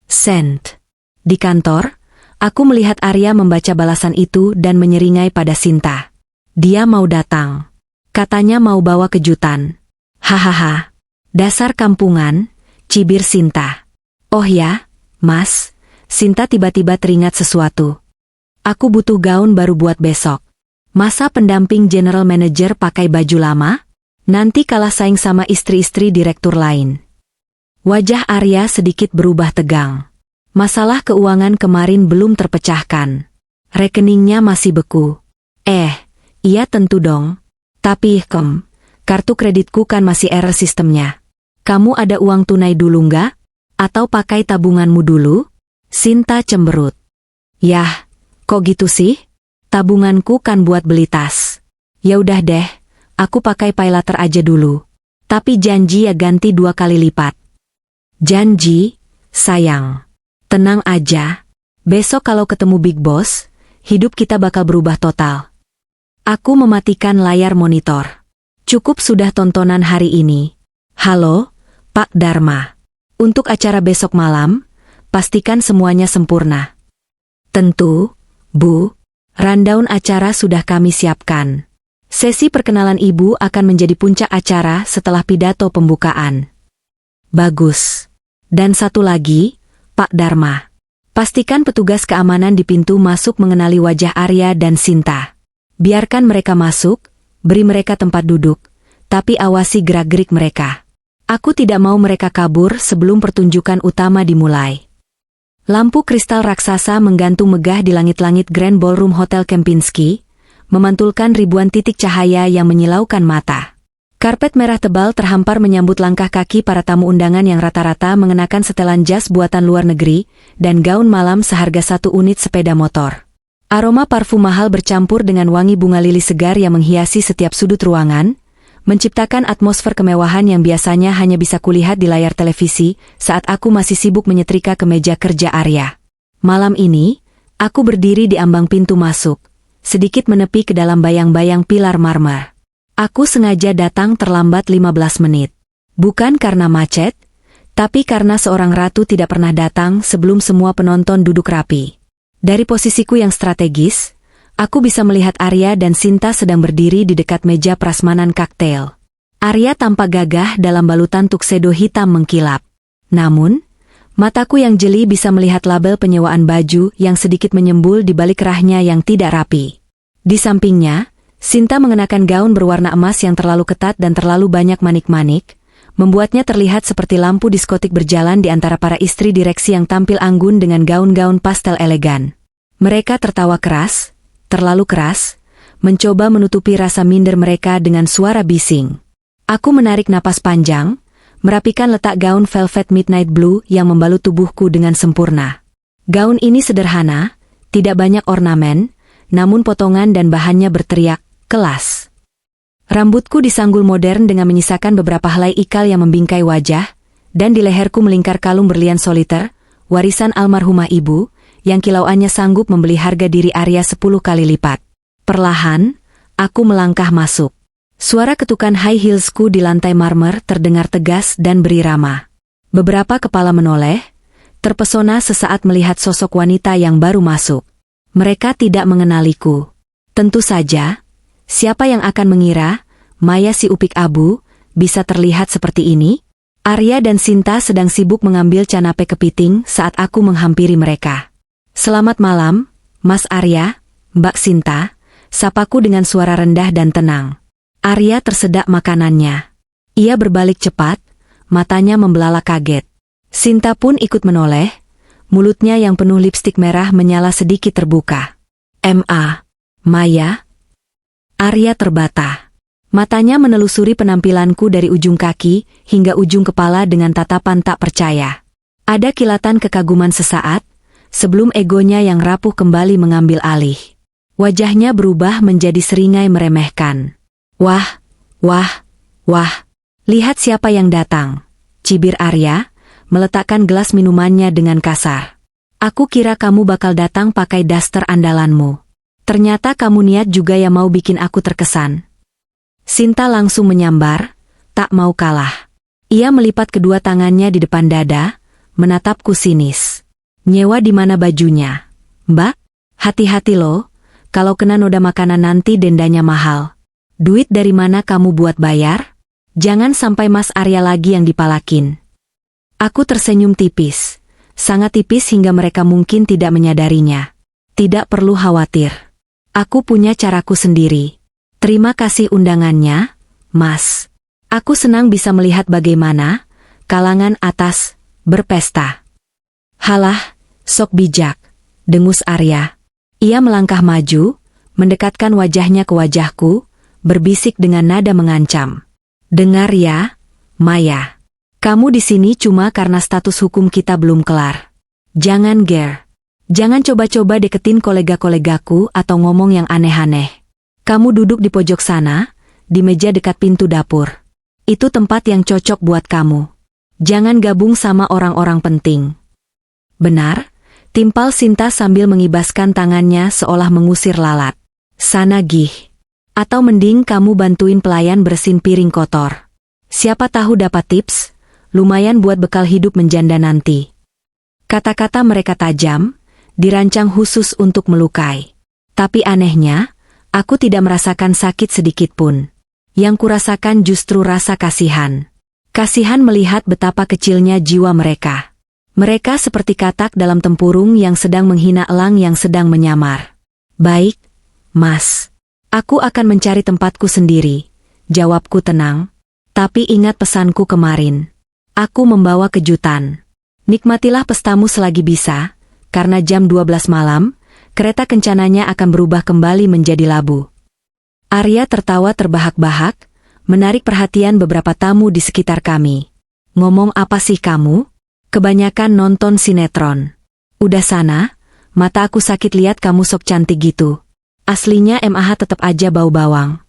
Send. Di kantor, aku melihat Arya membaca balasan itu dan menyeringai pada Sinta. Dia mau datang. Katanya mau bawa kejutan. Hahaha. Dasar kampungan, cibir Sinta. Oh ya, Mas, Sinta tiba-tiba teringat sesuatu. Aku butuh gaun baru buat besok. Masa pendamping general manager pakai baju lama? Nanti kalah saing sama istri-istri direktur lain. Wajah Arya sedikit berubah tegang. Masalah keuangan kemarin belum terpecahkan. Rekeningnya masih beku. Iya tentu dong. Tapi, kartu kreditku kan masih error sistemnya. Kamu ada uang tunai dulu nggak? Atau pakai tabunganmu dulu? Sinta cemberut. Yah, kok gitu sih? Tabunganku kan buat beli tas. Ya udah deh, aku pakai paylater aja dulu. Tapi janji ya ganti 2 kali lipat. Janji, sayang. Tenang aja. Besok kalau ketemu Big Boss, hidup kita bakal berubah total. Aku mematikan layar monitor. Cukup sudah tontonan hari ini. Halo, Pak Dharma. Untuk acara besok malam, pastikan semuanya sempurna. Tentu, Bu. Rundown acara sudah kami siapkan. Sesi perkenalan Ibu akan menjadi puncak acara setelah pidato pembukaan. Bagus. Dan satu lagi, Pak Dharma. Pastikan petugas keamanan di pintu masuk mengenali wajah Arya dan Sinta. Biarkan mereka masuk, beri mereka tempat duduk, tapi awasi gerak-gerik mereka. Aku tidak mau mereka kabur sebelum pertunjukan utama dimulai. Lampu kristal raksasa menggantung megah di langit-langit Grand Ballroom Hotel Kempinski, memantulkan ribuan titik cahaya yang menyilaukan mata. Karpet merah tebal terhampar menyambut langkah kaki para tamu undangan yang rata-rata mengenakan setelan jas buatan luar negeri dan gaun malam seharga 1 unit sepeda motor. Aroma parfum mahal bercampur dengan wangi bunga lili segar yang menghiasi setiap sudut ruangan, menciptakan atmosfer kemewahan yang biasanya hanya bisa kulihat di layar televisi saat aku masih sibuk menyetrika kemeja kerja Arya. Malam ini, aku berdiri di ambang pintu masuk, sedikit menepi ke dalam bayang-bayang pilar marmer. Aku sengaja datang terlambat 15 menit. Bukan karena macet, tapi karena seorang ratu tidak pernah datang sebelum semua penonton duduk rapi. Dari posisiku yang strategis, aku bisa melihat Arya dan Sinta sedang berdiri di dekat meja prasmanan kaktail. Arya tampak gagah dalam balutan tuxedo hitam mengkilap. Namun, mataku yang jeli bisa melihat label penyewaan baju yang sedikit menyembul di balik kerahnya yang tidak rapi. Di sampingnya, Sinta mengenakan gaun berwarna emas yang terlalu ketat dan terlalu banyak manik-manik, membuatnya terlihat seperti lampu diskotik berjalan di antara para istri direksi yang tampil anggun dengan gaun-gaun pastel elegan. Mereka tertawa keras, terlalu keras, mencoba menutupi rasa minder mereka dengan suara bising. Aku menarik napas panjang, merapikan letak gaun velvet midnight blue yang membalut tubuhku dengan sempurna. Gaun ini sederhana, tidak banyak ornamen, namun potongan dan bahannya berteriak, kelas. Rambutku disanggul modern dengan menyisakan beberapa helai ikal yang membingkai wajah, dan di leherku melingkar kalung berlian soliter, warisan almarhumah ibu, yang kilauannya sanggup membeli harga diri Arya 10 kali lipat. Perlahan, aku melangkah masuk. Suara ketukan high heelsku di lantai marmer terdengar tegas dan berirama. Beberapa kepala menoleh, terpesona sesaat melihat sosok wanita yang baru masuk. Mereka tidak mengenaliku. Tentu saja, siapa yang akan mengira, Maya si upik abu, bisa terlihat seperti ini? Arya dan Sinta sedang sibuk mengambil canape kepiting saat aku menghampiri mereka. Selamat malam, Mas Arya, Mbak Sinta, sapaku dengan suara rendah dan tenang. Arya tersedak makanannya. Ia berbalik cepat, matanya membelalak kaget. Sinta pun ikut menoleh, mulutnya yang penuh lipstik merah menyala sedikit terbuka. Maya? Arya terbata. Matanya menelusuri penampilanku dari ujung kaki hingga ujung kepala dengan tatapan tak percaya. Ada kilatan kekaguman sesaat, sebelum egonya yang rapuh kembali mengambil alih. Wajahnya berubah menjadi seringai meremehkan. Wah, lihat siapa yang datang, cibir Arya, meletakkan gelas minumannya dengan kasar. Aku kira kamu bakal datang pakai daster andalanmu. Ternyata kamu niat juga ya mau bikin aku terkesan. Sinta langsung menyambar, tak mau kalah. Ia melipat kedua tangannya di depan dada, menatapku sinis. Nyewa di mana bajunya? Mbak, hati-hati loh, kalau kena noda makanan nanti dendanya mahal. Duit dari mana kamu buat bayar? Jangan sampai Mas Arya lagi yang dipalakin. Aku tersenyum tipis, sangat tipis hingga mereka mungkin tidak menyadarinya. Tidak perlu khawatir. Aku punya caraku sendiri. Terima kasih undangannya, Mas. Aku senang bisa melihat bagaimana kalangan atas berpesta. Halah, sok bijak, dengus Arya. Ia melangkah maju, mendekatkan wajahnya ke wajahku, berbisik dengan nada mengancam. Dengar ya, Maya. Kamu di sini cuma karena status hukum kita belum kelar. Jangan ger. Jangan coba-coba deketin kolega-kolegaku atau ngomong yang aneh-aneh. Kamu duduk di pojok sana, di meja dekat pintu dapur. Itu tempat yang cocok buat kamu. Jangan gabung sama orang-orang penting. Benar? Timpal Sinta sambil mengibaskan tangannya seolah mengusir lalat. Sana gih. Atau mending kamu bantuin pelayan bersihin piring kotor. Siapa tahu dapat tips, lumayan buat bekal hidup menjanda nanti. Kata-kata mereka tajam, dirancang khusus untuk melukai. Tapi anehnya, aku tidak merasakan sakit sedikit pun. Yang kurasakan justru rasa kasihan. Kasihan melihat betapa kecilnya jiwa mereka. Mereka seperti katak dalam tempurung yang sedang menghina elang yang sedang menyamar. Baik, Mas. Aku akan mencari tempatku sendiri. Jawabku tenang. Tapi ingat pesanku kemarin. Aku membawa kejutan. Nikmatilah pestamu selagi bisa, karena jam 12 malam, kereta kencananya akan berubah kembali menjadi labu. Arya tertawa terbahak-bahak, menarik perhatian beberapa tamu di sekitar kami. Ngomong apa sih kamu? Kebanyakan nonton sinetron. Udah sana, mata aku sakit lihat kamu sok cantik gitu. Aslinya MAH tetep aja bau bawang.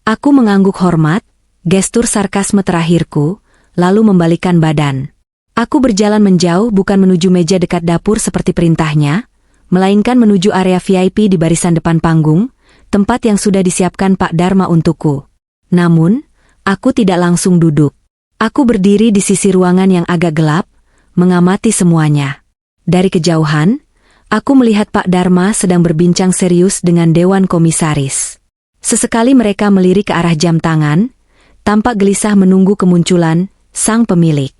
Aku mengangguk hormat, gestur sarkasme terakhirku, lalu membalikkan badan. Aku berjalan menjauh bukan menuju meja dekat dapur seperti perintahnya, melainkan menuju area VIP di barisan depan panggung, tempat yang sudah disiapkan Pak Dharma untukku. Namun, aku tidak langsung duduk. Aku berdiri di sisi ruangan yang agak gelap, mengamati semuanya. Dari kejauhan, aku melihat Pak Dharma sedang berbincang serius dengan Dewan Komisaris. Sesekali mereka melirik ke arah jam tangan, tampak gelisah menunggu kemunculan sang pemilik.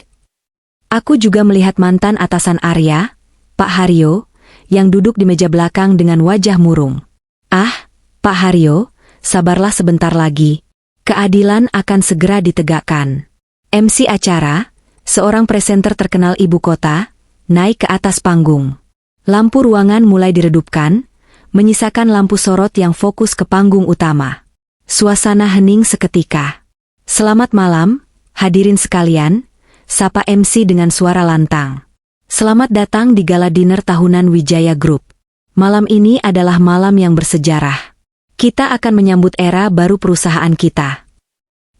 Aku juga melihat mantan atasan Arya, Pak Haryo, yang duduk di meja belakang dengan wajah murung. Ah, Pak Haryo, sabarlah sebentar lagi. Keadilan akan segera ditegakkan. MC acara, seorang presenter terkenal ibu kota, naik ke atas panggung. Lampu ruangan mulai diredupkan, menyisakan lampu sorot yang fokus ke panggung utama. Suasana hening seketika. Selamat malam, hadirin sekalian, sapa MC dengan suara lantang. Selamat datang di gala dinner tahunan Wijaya Group. Malam ini adalah malam yang bersejarah. Kita akan menyambut era baru perusahaan kita.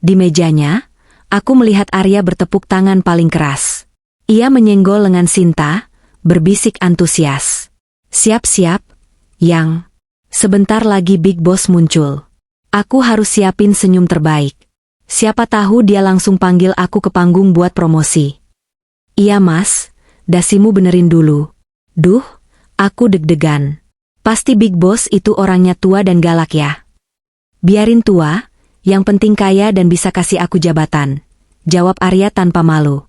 Di mejanya, aku melihat Arya bertepuk tangan paling keras. Ia menyenggol lengan Sinta, berbisik antusias. Siap-siap, Yang. Sebentar lagi Big Boss muncul. Aku harus siapin senyum terbaik. Siapa tahu dia langsung panggil aku ke panggung buat promosi. Iya Mas, dasimu benerin dulu. Duh, aku deg-degan. Pasti Big Boss itu orangnya tua dan galak ya. Biarin tua, yang penting kaya dan bisa kasih aku jabatan. Jawab Arya tanpa malu.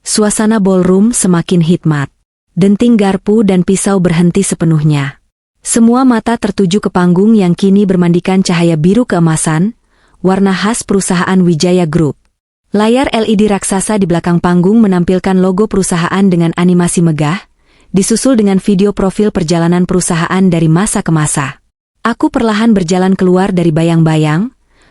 Suasana ballroom semakin hikmat. Denting garpu dan pisau berhenti sepenuhnya. Semua mata tertuju ke panggung yang kini bermandikan cahaya biru keemasan, warna khas perusahaan Wijaya Group. Layar LED raksasa di belakang panggung menampilkan logo perusahaan dengan animasi megah, disusul dengan video profil perjalanan perusahaan dari masa ke masa. Aku perlahan berjalan keluar dari bayang-bayang,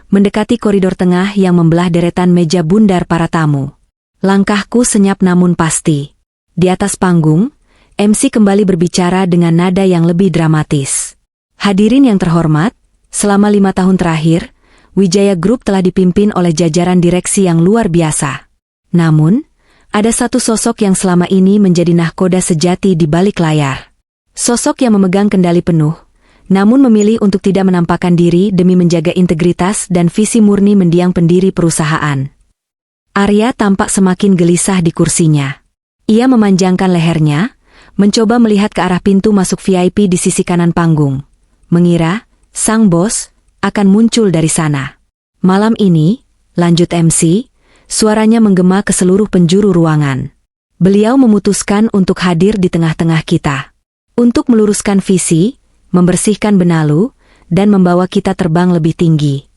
mendekati koridor tengah yang membelah deretan meja bundar para tamu. Langkahku senyap namun pasti. Di atas panggung, MC kembali berbicara dengan nada yang lebih dramatis. Hadirin yang terhormat, selama 5 tahun terakhir, Wijaya Group telah dipimpin oleh jajaran direksi yang luar biasa. Namun, ada satu sosok yang selama ini menjadi nahkoda sejati di balik layar. Sosok yang memegang kendali penuh, namun memilih untuk tidak menampakkan diri demi menjaga integritas dan visi murni mendiang pendiri perusahaan. Arya tampak semakin gelisah di kursinya. Ia memanjangkan lehernya, mencoba melihat ke arah pintu masuk VIP di sisi kanan panggung. Mengira, sang bos akan muncul dari sana. Malam ini, lanjut MC, suaranya menggema ke seluruh penjuru ruangan. Beliau memutuskan untuk hadir di tengah-tengah kita. Untuk meluruskan visi, membersihkan benalu, dan membawa kita terbang lebih tinggi.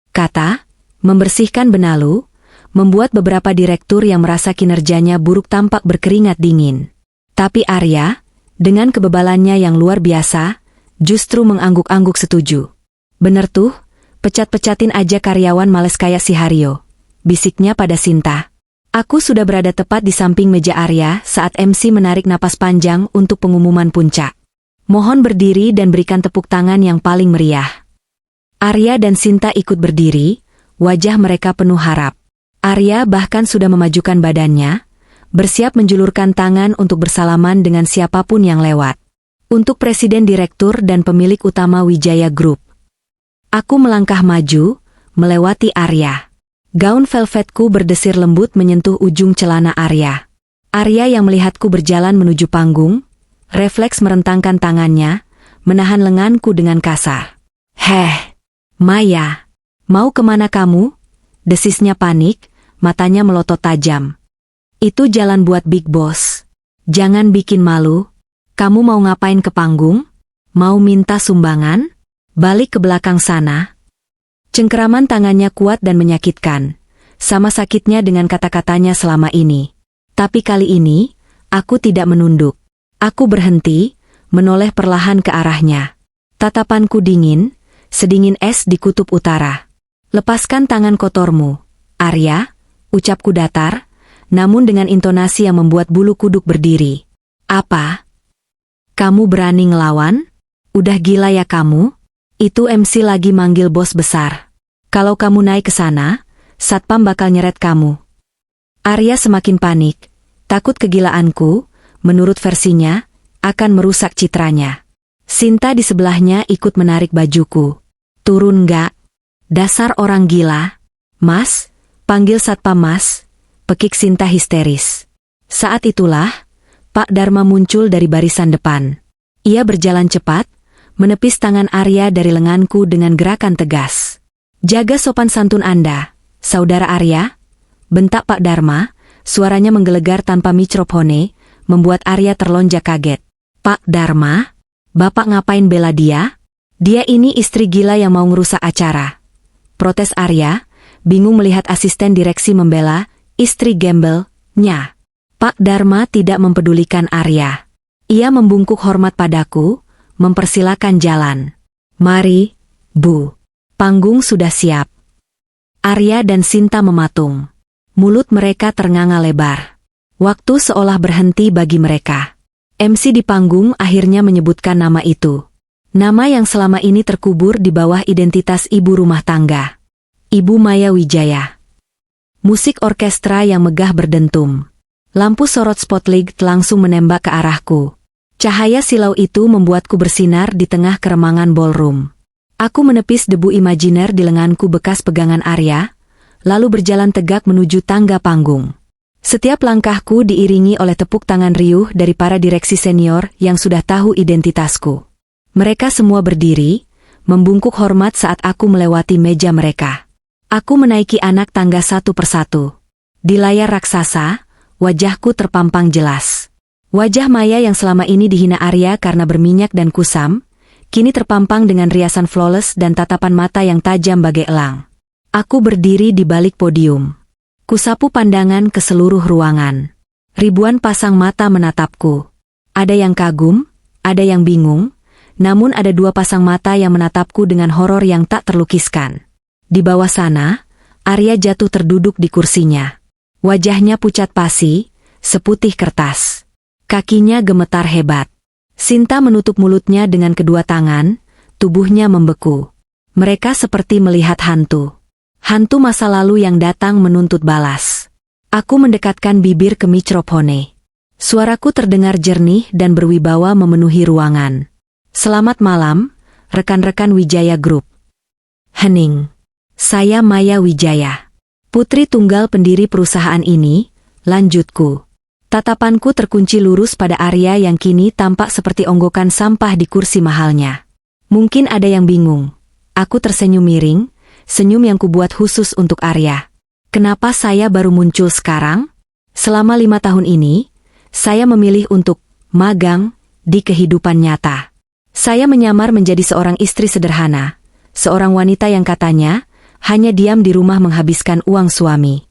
Kata, membersihkan benalu, membuat beberapa direktur yang merasa kinerjanya buruk tampak berkeringat dingin. Tapi Arya, dengan kebebalannya yang luar biasa, justru mengangguk-angguk setuju. Bener tuh, pecat-pecatin aja karyawan males kayak si Haryo. Bisiknya pada Sinta. Aku sudah berada tepat di samping meja Arya saat MC menarik napas panjang untuk pengumuman puncak. Mohon berdiri dan berikan tepuk tangan yang paling meriah. Arya dan Sinta ikut berdiri, wajah mereka penuh harap. Arya bahkan sudah memajukan badannya, bersiap menjulurkan tangan untuk bersalaman dengan siapapun yang lewat. Untuk Presiden Direktur dan pemilik utama Wijaya Group. Aku melangkah maju, melewati Arya. Gaun velvetku berdesir lembut menyentuh ujung celana Arya. Arya yang melihatku berjalan menuju panggung, Refleks merentangkan tangannya, menahan lenganku dengan kasar. "Heh, Maya, mau kemana kamu?" Desisnya panik, matanya melotot tajam. "Itu jalan buat Big Boss. Jangan bikin malu. Kamu mau ngapain ke panggung? Mau minta sumbangan? Balik ke belakang sana." Cengkeraman tangannya kuat dan menyakitkan, sama sakitnya dengan kata-katanya selama ini. Tapi kali ini, aku tidak menunduk. Aku berhenti, menoleh perlahan ke arahnya. Tatapanku dingin, sedingin es di kutub utara. "Lepaskan tangan kotormu, Arya," ucapku datar, namun dengan intonasi yang membuat bulu kuduk berdiri. "Apa? Kamu berani ngelawan? Udah gila ya kamu? Itu MC lagi manggil bos besar. Kalau kamu naik ke sana, satpam bakal nyeret kamu." Arya semakin panik, takut kegilaanku, menurut versinya, akan merusak citranya. Sinta di sebelahnya ikut menarik bajuku. "Turun nggak? Dasar orang gila." "Mas, panggil satpam Mas," pekik Sinta histeris. Saat itulah, Pak Dharma muncul dari barisan depan. Ia berjalan cepat, menepis tangan Arya dari lenganku dengan gerakan tegas. "Jaga sopan santun Anda, Saudara Arya," bentak Pak Dharma, suaranya menggelegar tanpa mikrofone, membuat Arya terlonjak kaget. "Pak Dharma? Bapak ngapain bela dia? Dia ini istri gila yang mau ngerusak acara." Protes Arya, bingung melihat asisten direksi membela istri gembelnya. Pak Dharma tidak mempedulikan Arya. Ia membungkuk hormat padaku, mempersilakan jalan. "Mari, Bu. Panggung sudah siap." Arya dan Sinta mematung. Mulut mereka ternganga lebar. Waktu seolah berhenti bagi mereka. MC di panggung akhirnya menyebutkan nama itu. Nama yang selama ini terkubur di bawah identitas ibu rumah tangga. Ibu Maya Wijaya. Musik orkestra yang megah berdentum. Lampu sorot spotlight langsung menembak ke arahku. Cahaya silau itu membuatku bersinar di tengah keremangan ballroom. Aku menepis debu imajiner di lenganku bekas pegangan Arya, lalu berjalan tegak menuju tangga panggung. Setiap langkahku diiringi oleh tepuk tangan riuh dari para direksi senior yang sudah tahu identitasku. Mereka semua berdiri, membungkuk hormat saat aku melewati meja mereka. Aku menaiki anak tangga satu persatu. Di layar raksasa, wajahku terpampang jelas. Wajah Maya yang selama ini dihina Arya karena berminyak dan kusam, kini terpampang dengan riasan flawless dan tatapan mata yang tajam bagai elang. Aku berdiri di balik podium. Kusapu pandangan ke seluruh ruangan. Ribuan pasang mata menatapku. Ada yang kagum, ada yang bingung, namun ada dua pasang mata yang menatapku dengan horor yang tak terlukiskan. Di bawah sana, Arya jatuh terduduk di kursinya. Wajahnya pucat pasi, seputih kertas. Kakinya gemetar hebat. Sinta menutup mulutnya dengan kedua tangan, tubuhnya membeku. Mereka seperti melihat hantu. Hantu masa lalu yang datang menuntut balas. Aku mendekatkan bibir ke mikrofone. Suaraku terdengar jernih dan berwibawa memenuhi ruangan. "Selamat malam, rekan-rekan Wijaya Group. Hening. Saya Maya Wijaya, putri tunggal pendiri perusahaan ini," lanjutku. Tatapanku terkunci lurus pada Arya yang kini tampak seperti onggokan sampah di kursi mahalnya. Mungkin ada yang bingung. Aku tersenyum miring, senyum yang kubuat khusus untuk Arya. Kenapa saya baru muncul sekarang? Selama 5 tahun ini, saya memilih untuk magang di kehidupan nyata. Saya menyamar menjadi seorang istri sederhana, seorang wanita yang katanya hanya diam di rumah menghabiskan uang suami.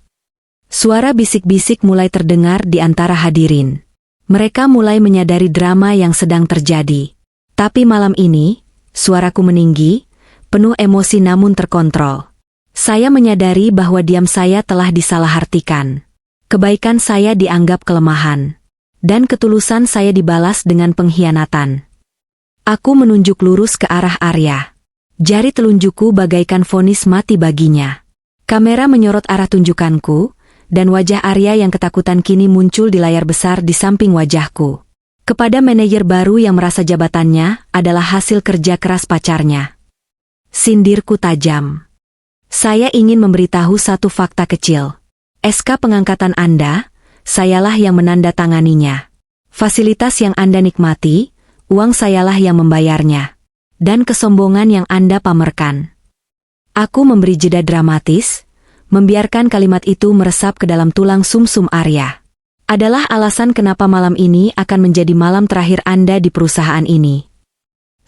Suara bisik-bisik mulai terdengar di antara hadirin. Mereka mulai menyadari drama yang sedang terjadi. Tapi malam ini, suaraku meninggi, penuh emosi namun terkontrol. Saya menyadari bahwa diam saya telah disalahartikan. Kebaikan saya dianggap kelemahan. Dan ketulusan saya dibalas dengan pengkhianatan. Aku menunjuk lurus ke arah Arya. Jari telunjukku bagaikan vonis mati baginya. Kamera menyorot arah tunjukanku, dan wajah Arya yang ketakutan kini muncul di layar besar di samping wajahku. Kepada manajer baru yang merasa jabatannya adalah hasil kerja keras pacarnya. Sindirku tajam. Saya ingin memberitahu satu fakta kecil. SK pengangkatan Anda, sayalah yang menandatanganinya. Fasilitas yang Anda nikmati, uang sayalah yang membayarnya. Dan kesombongan yang Anda pamerkan. Aku memberi jeda dramatis, membiarkan kalimat itu meresap ke dalam tulang sumsum Arya. Adalah alasan kenapa malam ini akan menjadi malam terakhir Anda di perusahaan ini.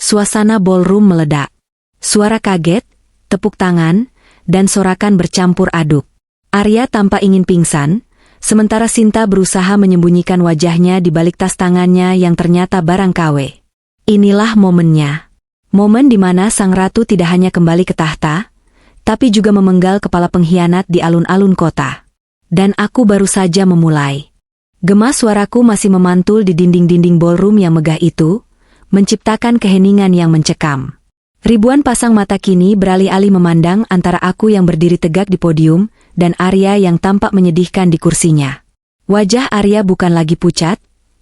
Suasana ballroom meledak. Suara kaget, tepuk tangan, dan sorakan bercampur aduk. Arya tampak ingin pingsan, sementara Sinta berusaha menyembunyikan wajahnya di balik tas tangannya yang ternyata barang KW. Inilah momennya. Momen di mana sang ratu tidak hanya kembali ke tahta, tapi juga memenggal kepala pengkhianat di alun-alun kota. Dan aku baru saja memulai. Gema suaraku masih memantul di dinding-dinding ballroom yang megah itu, menciptakan keheningan yang mencekam. Ribuan pasang mata kini beralih-alih memandang antara aku yang berdiri tegak di podium dan Arya yang tampak menyedihkan di kursinya. Wajah Arya bukan lagi pucat,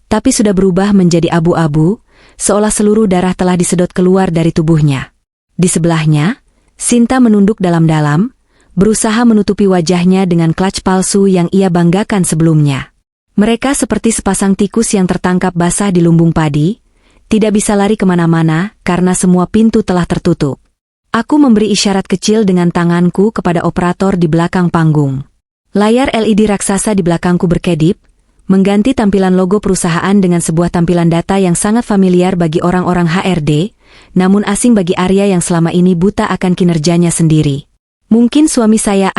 tapi sudah berubah menjadi abu-abu, seolah seluruh darah telah disedot keluar dari tubuhnya. Di sebelahnya, Sinta menunduk dalam-dalam, berusaha menutupi wajahnya dengan clutch palsu yang ia banggakan sebelumnya. Mereka seperti sepasang tikus yang tertangkap basah di lumbung padi, tidak bisa lari kemana-mana karena semua pintu telah tertutup. Aku memberi isyarat kecil dengan tanganku kepada operator di belakang panggung. Layar LED raksasa di belakangku berkedip, mengganti tampilan logo perusahaan dengan sebuah tampilan data yang sangat familiar bagi orang-orang HRD, namun asing bagi Arya yang selama ini buta akan kinerjanya sendiri. Mungkin suami saya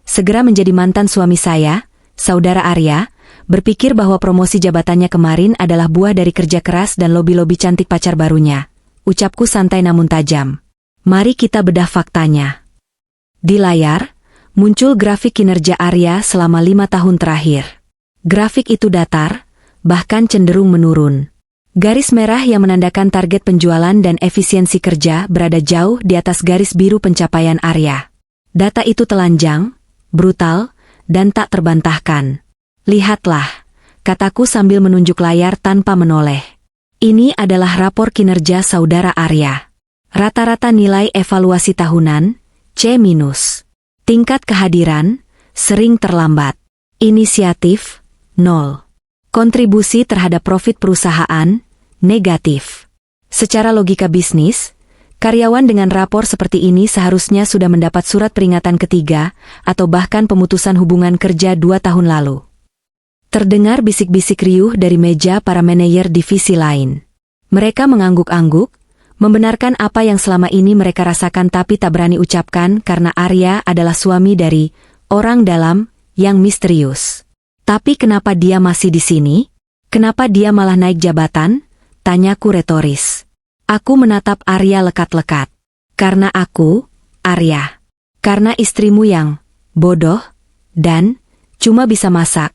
segera menjadi mantan suami saya, Saudara Arya, berpikir bahwa promosi jabatannya kemarin adalah buah dari kerja keras dan lobi-lobi cantik pacar barunya. Ucapku santai namun tajam. Mari kita bedah faktanya. Di layar, muncul grafik kinerja Arya selama 5 tahun terakhir. Grafik itu datar, bahkan cenderung menurun. Garis merah yang menandakan target penjualan dan efisiensi kerja berada jauh di atas garis biru pencapaian Arya. Data itu telanjang, brutal, dan tak terbantahkan. Lihatlah, kataku sambil menunjuk layar tanpa menoleh. Ini adalah rapor kinerja Saudara Arya. Rata-rata nilai evaluasi tahunan, C-. Tingkat kehadiran, sering terlambat. Inisiatif, 0. Kontribusi terhadap profit perusahaan, negatif. Secara logika bisnis, karyawan dengan rapor seperti ini seharusnya sudah mendapat surat peringatan ketiga, atau bahkan pemutusan hubungan kerja 2 tahun lalu. Terdengar bisik-bisik riuh dari meja para manajer divisi lain. Mereka mengangguk-angguk, membenarkan apa yang selama ini mereka rasakan tapi tak berani ucapkan karena Arya adalah suami dari orang dalam yang misterius. Tapi kenapa dia masih di sini? Kenapa dia malah naik jabatan? Tanyaku retoris. Aku menatap Arya lekat-lekat. Karena aku, Arya. Karena istrimu yang bodoh dan cuma bisa masak,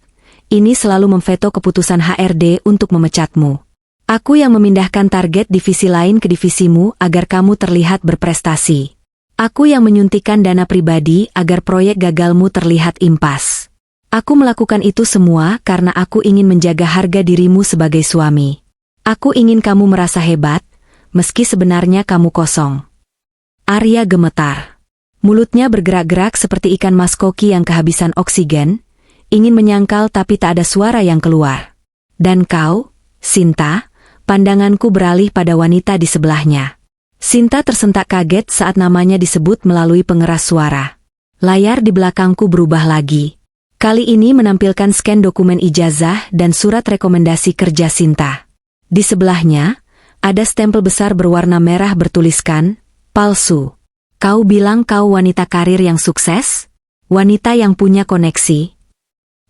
ini selalu memveto keputusan HRD untuk memecatmu. Aku yang memindahkan target divisi lain ke divisimu agar kamu terlihat berprestasi. Aku yang menyuntikkan dana pribadi agar proyek gagalmu terlihat impas. Aku melakukan itu semua karena aku ingin menjaga harga dirimu sebagai suami. Aku ingin kamu merasa hebat, meski sebenarnya kamu kosong. Arya gemetar. Mulutnya bergerak-gerak seperti ikan mas koki yang kehabisan oksigen, ingin menyangkal tapi tak ada suara yang keluar. Dan kau, Sinta, pandanganku beralih pada wanita di sebelahnya. Sinta tersentak kaget saat namanya disebut melalui pengeras suara. Layar di belakangku berubah lagi. Kali ini menampilkan scan dokumen ijazah dan surat rekomendasi kerja Sinta. Di sebelahnya, ada stempel besar berwarna merah bertuliskan, palsu. Kau bilang kau wanita karir yang sukses? Wanita yang punya koneksi?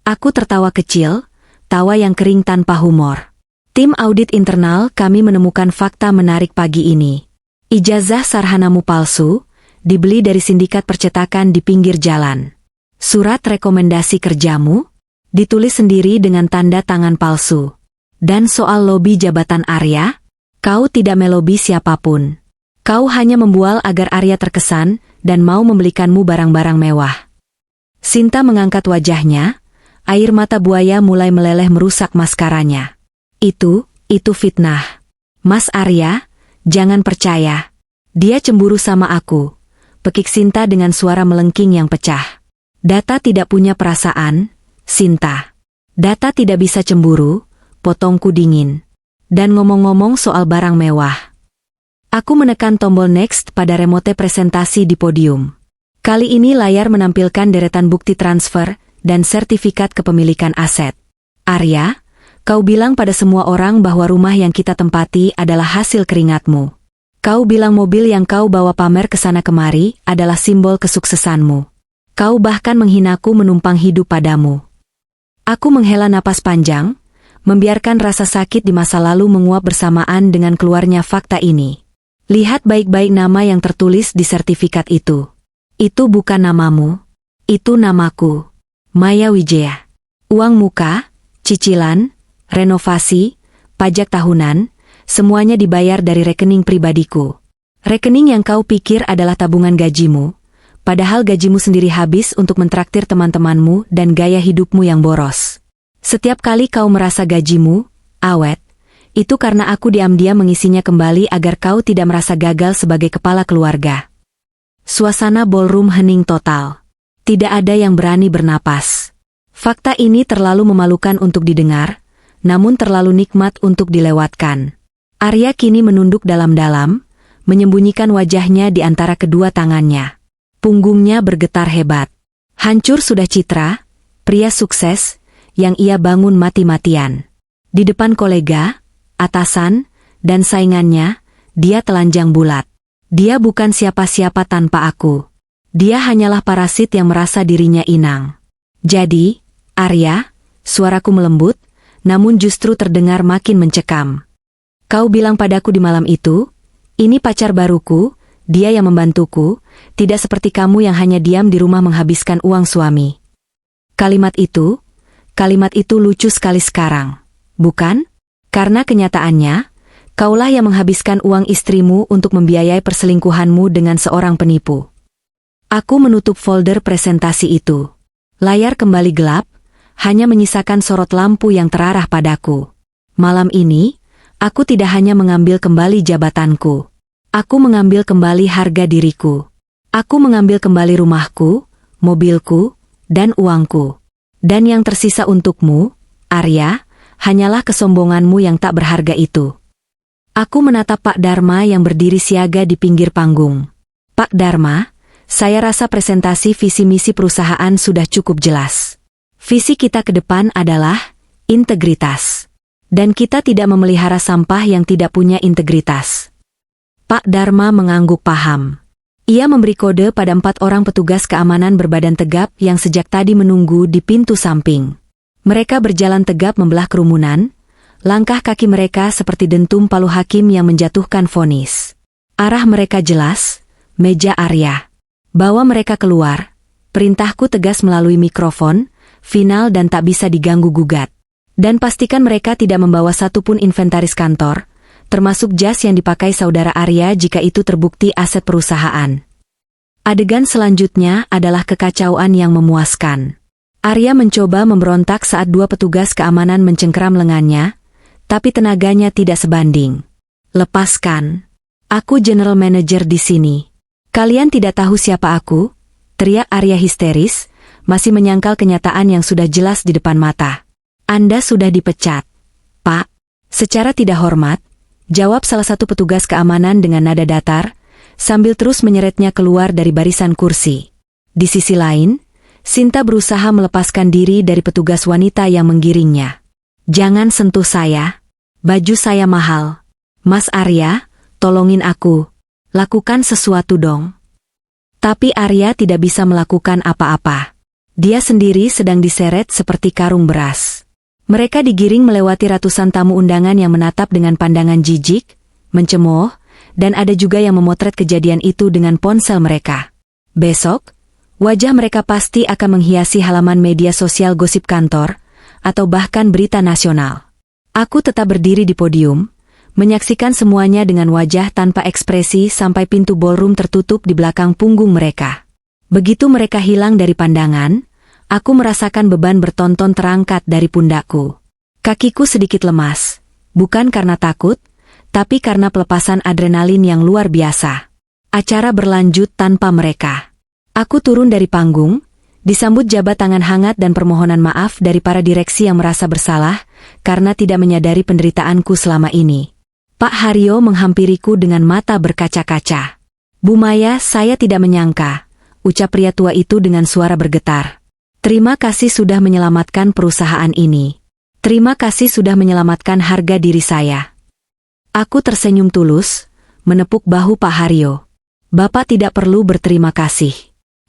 Aku tertawa kecil, tawa yang kering tanpa humor. Tim audit internal kami menemukan fakta menarik pagi ini. Ijazah sarhanamu palsu, dibeli dari sindikat percetakan di pinggir jalan. Surat rekomendasi kerjamu, ditulis sendiri dengan tanda tangan palsu. Dan soal lobi jabatan Arya, kau tidak melobi siapapun. Kau hanya membual agar Arya terkesan dan mau membelikanmu barang-barang mewah. Sinta mengangkat wajahnya, air mata buaya mulai meleleh merusak maskaranya. Itu fitnah. Mas Arya, jangan percaya. Dia cemburu sama aku. Pekik Sinta dengan suara melengking yang pecah. Data tidak punya perasaan, Sinta. Data tidak bisa cemburu, potongku dingin. Dan ngomong-ngomong soal barang mewah. Aku menekan tombol next pada remote presentasi di podium. Kali ini layar menampilkan deretan bukti transfer dan sertifikat kepemilikan aset. Arya, kau bilang pada semua orang bahwa rumah yang kita tempati adalah hasil keringatmu. Kau bilang mobil yang kau bawa pamer ke sana kemari adalah simbol kesuksesanmu. Kau bahkan menghinaku menumpang hidup padamu. Aku menghela napas panjang, membiarkan rasa sakit di masa lalu menguap bersamaan dengan keluarnya fakta ini. Lihat baik-baik nama yang tertulis di sertifikat itu. Itu bukan namamu. Itu namaku. Maya Wijaya. Uang muka, cicilan, renovasi, pajak tahunan, semuanya dibayar dari rekening pribadiku. Rekening yang kau pikir adalah tabungan gajimu, padahal gajimu sendiri habis untuk mentraktir teman-temanmu dan gaya hidupmu yang boros. Setiap kali kau merasa gajimu awet, itu karena aku diam-diam mengisinya kembali agar kau tidak merasa gagal sebagai kepala keluarga. Suasana ballroom hening total. Tidak ada yang berani bernapas. Fakta ini terlalu memalukan untuk didengar, namun terlalu nikmat untuk dilewatkan. Arya kini menunduk dalam-dalam, menyembunyikan wajahnya di antara kedua tangannya. Punggungnya bergetar hebat. Hancur sudah citra, pria sukses, yang ia bangun mati-matian. Di depan kolega, atasan, dan saingannya, dia telanjang bulat. Dia bukan siapa-siapa tanpa aku. Dia hanyalah parasit yang merasa dirinya inang. Jadi, Arya, suaraku melembut, namun justru terdengar makin mencekam. Kau bilang padaku di malam itu, ini pacar baruku, dia yang membantuku, tidak seperti kamu yang hanya diam di rumah menghabiskan uang suami. Kalimat itu lucu sekali sekarang, bukan? Karena kenyataannya, kaulah yang menghabiskan uang istrimu untuk membiayai perselingkuhanmu dengan seorang penipu. Aku menutup folder presentasi itu. Layar kembali gelap, hanya menyisakan sorot lampu yang terarah padaku. Malam ini, aku tidak hanya mengambil kembali jabatanku. Aku mengambil kembali harga diriku. Aku mengambil kembali rumahku, mobilku, dan uangku. Dan yang tersisa untukmu, Arya, hanyalah kesombonganmu yang tak berharga itu. Aku menatap Pak Dharma yang berdiri siaga di pinggir panggung. Pak Dharma, saya rasa presentasi visi misi perusahaan sudah cukup jelas. Visi kita ke depan adalah integritas. Dan kita tidak memelihara sampah yang tidak punya integritas. Pak Dharma mengangguk paham. Ia memberi kode pada 4 orang petugas keamanan berbadan tegap yang sejak tadi menunggu di pintu samping. Mereka berjalan tegap membelah kerumunan, langkah kaki mereka seperti dentum palu hakim yang menjatuhkan vonis. Arah mereka jelas, meja Arya. Bawa mereka keluar, perintahku tegas melalui mikrofon, final dan tak bisa diganggu-gugat. Dan pastikan mereka tidak membawa satupun inventaris kantor, termasuk jas yang dipakai saudara Arya jika itu terbukti aset perusahaan. Adegan selanjutnya adalah kekacauan yang memuaskan. Arya mencoba memberontak saat 2 petugas keamanan mencengkeram lengannya, tapi tenaganya tidak sebanding. Lepaskan. Aku general manager di sini. Kalian tidak tahu siapa aku? Teriak Arya histeris, masih menyangkal kenyataan yang sudah jelas di depan mata. Anda sudah dipecat, Pak. Secara tidak hormat, jawab salah satu petugas keamanan dengan nada datar, sambil terus menyeretnya keluar dari barisan kursi. Di sisi lain, Sinta berusaha melepaskan diri dari petugas wanita yang menggiringnya. Jangan sentuh saya. Baju saya mahal. Mas Arya, tolongin aku. Lakukan sesuatu dong. Tapi Arya tidak bisa melakukan apa-apa. Dia sendiri sedang diseret seperti karung beras. Mereka digiring melewati ratusan tamu undangan yang menatap dengan pandangan jijik, mencemooh, dan ada juga yang memotret kejadian itu dengan ponsel mereka. Besok, wajah mereka pasti akan menghiasi halaman media sosial gosip kantor, atau bahkan berita nasional. Aku tetap berdiri di podium, menyaksikan semuanya dengan wajah tanpa ekspresi sampai pintu ballroom tertutup di belakang punggung mereka. Begitu mereka hilang dari pandangan, aku merasakan beban bertonton terangkat dari pundakku. Kakiku sedikit lemas, bukan karena takut, tapi karena pelepasan adrenalin yang luar biasa. Acara berlanjut tanpa mereka. Aku turun dari panggung, Disambut jabat tangan hangat dan permohonan maaf dari para direksi yang merasa bersalah karena tidak menyadari penderitaanku selama ini. Pak Haryo menghampiriku dengan mata berkaca-kaca. "Bu Maya, saya tidak menyangka," ucap pria tua itu dengan suara bergetar. "Terima kasih sudah menyelamatkan perusahaan ini. Terima kasih sudah menyelamatkan harga diri saya." Aku tersenyum tulus, menepuk bahu Pak Haryo. "Bapak tidak perlu berterima kasih.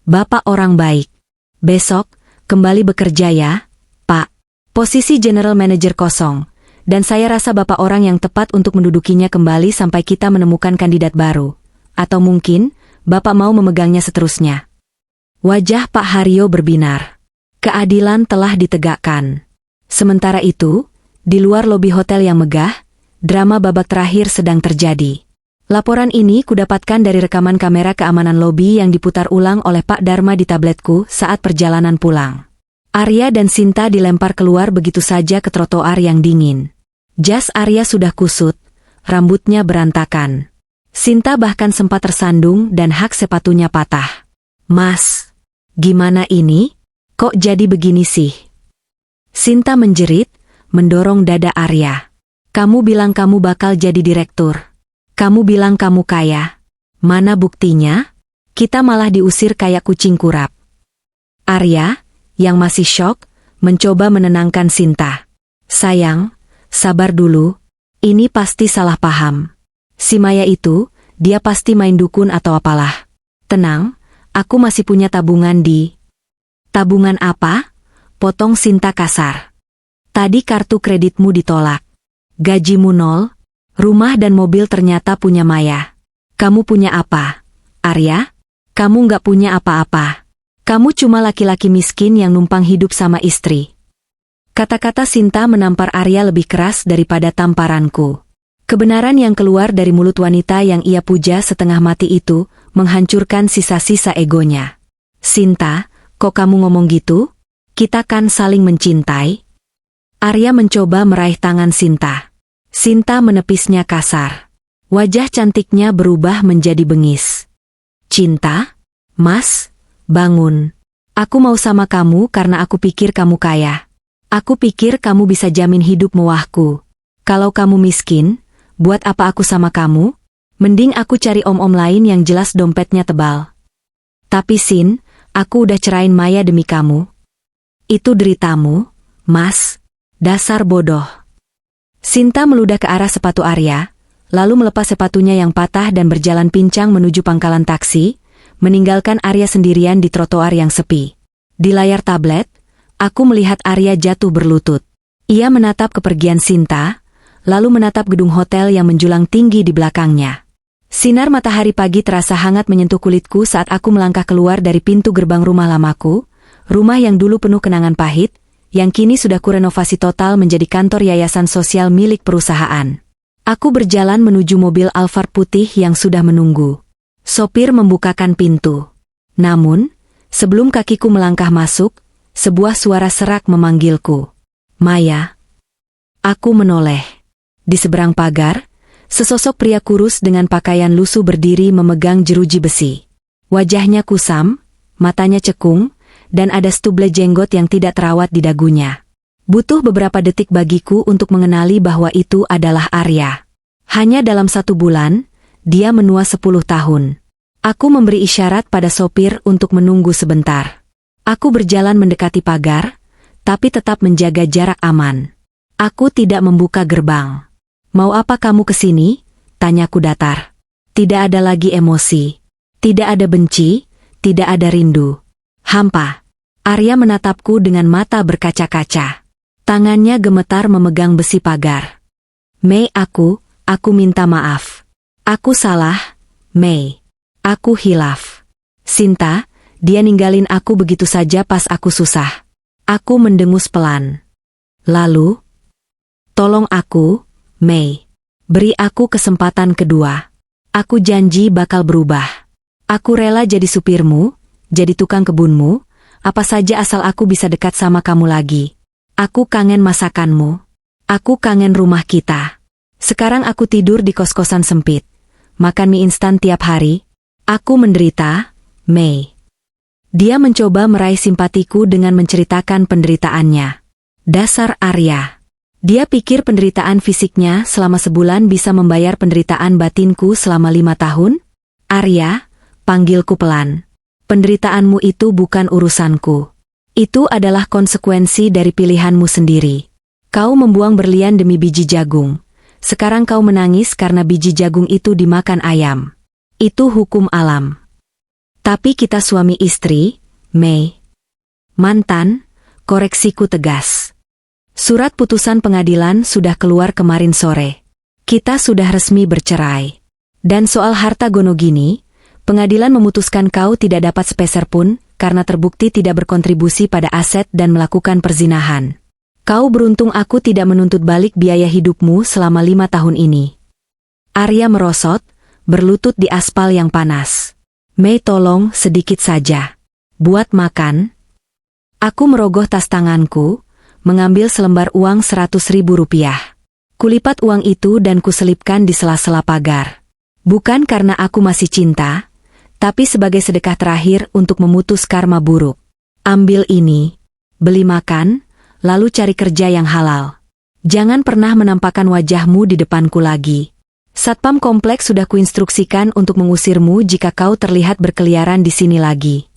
Bapak orang baik. Besok, kembali bekerja ya, Pak. Posisi General Manager kosong, dan saya rasa Bapak orang yang tepat untuk mendudukinya kembali sampai kita menemukan kandidat baru. Atau mungkin, Bapak mau memegangnya seterusnya." Wajah Pak Haryo berbinar. Keadilan telah ditegakkan. Sementara itu, di luar lobi hotel yang megah, drama babak terakhir sedang terjadi. Laporan ini kudapatkan dari rekaman kamera keamanan lobi yang diputar ulang oleh Pak Dharma di tabletku saat perjalanan pulang. Arya dan Sinta dilempar keluar begitu saja ke trotoar yang dingin. Jas Arya sudah kusut, rambutnya berantakan. Sinta bahkan sempat tersandung dan hak sepatunya patah. "Mas, gimana ini? Kok jadi begini sih?" Sinta menjerit, mendorong dada Arya. "Kamu bilang kamu bakal jadi direktur. Kamu bilang kamu kaya. Mana buktinya? Kita malah diusir kayak kucing kurap." Arya, yang masih syok, mencoba menenangkan Sinta. "Sayang, sabar dulu. Ini pasti salah paham. Si Maya itu, dia pasti main dukun atau apalah. Tenang, aku masih punya tabungan di..." "Tabungan apa?" potong Sinta kasar. "Tadi kartu kreditmu ditolak. Gajimu nol. Rumah dan mobil ternyata punya Maya. Kamu punya apa, Arya? Kamu nggak punya apa-apa. Kamu cuma laki-laki miskin yang numpang hidup sama istri." Kata-kata Sinta menampar Arya lebih keras daripada tamparanku. Kebenaran yang keluar dari mulut wanita yang ia puja setengah mati itu menghancurkan sisa-sisa egonya. "Sinta, kok kamu ngomong gitu? Kita kan saling mencintai." Arya mencoba meraih tangan Sinta. Sinta menepisnya kasar. Wajah cantiknya berubah menjadi bengis. "Cinta? Mas, bangun. Aku mau sama kamu karena aku pikir kamu kaya. Aku pikir kamu bisa jamin hidup mewahku. Kalau kamu miskin, buat apa aku sama kamu? Mending aku cari om-om lain yang jelas dompetnya tebal. Tapi Sin, aku udah cerain Maya demi kamu." "Itu deritamu, Mas. Dasar bodoh." Sinta meludah ke arah sepatu Arya, lalu melepas sepatunya yang patah dan berjalan pincang menuju pangkalan taksi, meninggalkan Arya sendirian di trotoar yang sepi. Di layar tablet, aku melihat Arya jatuh berlutut. Ia menatap kepergian Sinta, lalu menatap gedung hotel yang menjulang tinggi di belakangnya. Sinar matahari pagi terasa hangat menyentuh kulitku saat aku melangkah keluar dari pintu gerbang rumah lamaku, rumah yang dulu penuh kenangan pahit, yang kini sudah kurenovasi total menjadi kantor yayasan sosial milik perusahaan. Aku berjalan menuju mobil Alphard putih yang sudah menunggu. Sopir membukakan pintu. Namun, sebelum kakiku melangkah masuk, sebuah suara serak memanggilku. "Maya." Aku menoleh. Di seberang pagar, sesosok pria kurus dengan pakaian lusuh berdiri memegang jeruji besi. Wajahnya kusam, matanya cekung, dan ada stubble jenggot yang tidak terawat di dagunya. Butuh beberapa detik bagiku untuk mengenali bahwa itu adalah Arya. Hanya dalam 1 bulan, dia menua 10 tahun. Aku memberi isyarat pada sopir untuk menunggu sebentar. Aku berjalan mendekati pagar, tapi tetap menjaga jarak aman. Aku tidak membuka gerbang. "Mau apa kamu kesini?" tanyaku datar. Tidak ada lagi emosi. Tidak ada benci, tidak ada rindu. Hampa. Arya menatapku dengan mata berkaca-kaca. Tangannya gemetar memegang besi pagar. "Mei, aku minta maaf. Aku salah, Mei. Aku hilaf. Sinta, dia ninggalin aku begitu saja pas aku susah." Aku mendengus pelan. "Lalu? Tolong aku, Mei. Beri aku kesempatan kedua. Aku janji bakal berubah. Aku rela jadi supirmu, jadi tukang kebunmu, apa saja asal aku bisa dekat sama kamu lagi. Aku kangen masakanmu. Aku kangen rumah kita. Sekarang aku tidur di kos-kosan sempit. Makan mie instan tiap hari. Aku menderita, Mei." Dia mencoba meraih simpatiku dengan menceritakan penderitaannya. Dasar Arya. Dia pikir penderitaan fisiknya selama sebulan bisa membayar penderitaan batinku selama 5 tahun? Arya, panggilku pelan. Penderitaanmu itu bukan urusanku. Itu adalah konsekuensi dari pilihanmu sendiri. Kau membuang berlian demi biji jagung. Sekarang kau menangis karena biji jagung itu dimakan ayam. Itu hukum alam. Tapi kita suami istri, Mei. Mantan, koreksiku tegas. Surat putusan pengadilan sudah keluar kemarin sore. Kita sudah resmi bercerai. Dan soal harta gonogini, pengadilan memutuskan kau tidak dapat sepeser pun karena terbukti tidak berkontribusi pada aset dan melakukan perzinahan. Kau beruntung aku tidak menuntut balik biaya hidupmu selama 5 tahun ini. Arya merosot, berlutut di aspal yang panas. Mei, tolong sedikit saja. Buat makan. Aku merogoh tas tanganku, mengambil selembar uang 100.000 rupiah. Kulipat uang itu dan kuselipkan di sela-sela pagar. Bukan karena aku masih cinta, tapi sebagai sedekah terakhir untuk memutus karma buruk. Ambil ini, beli makan, lalu cari kerja yang halal. Jangan pernah menampakkan wajahmu di depanku lagi. Satpam kompleks sudah kuinstruksikan untuk mengusirmu jika kau terlihat berkeliaran di sini lagi.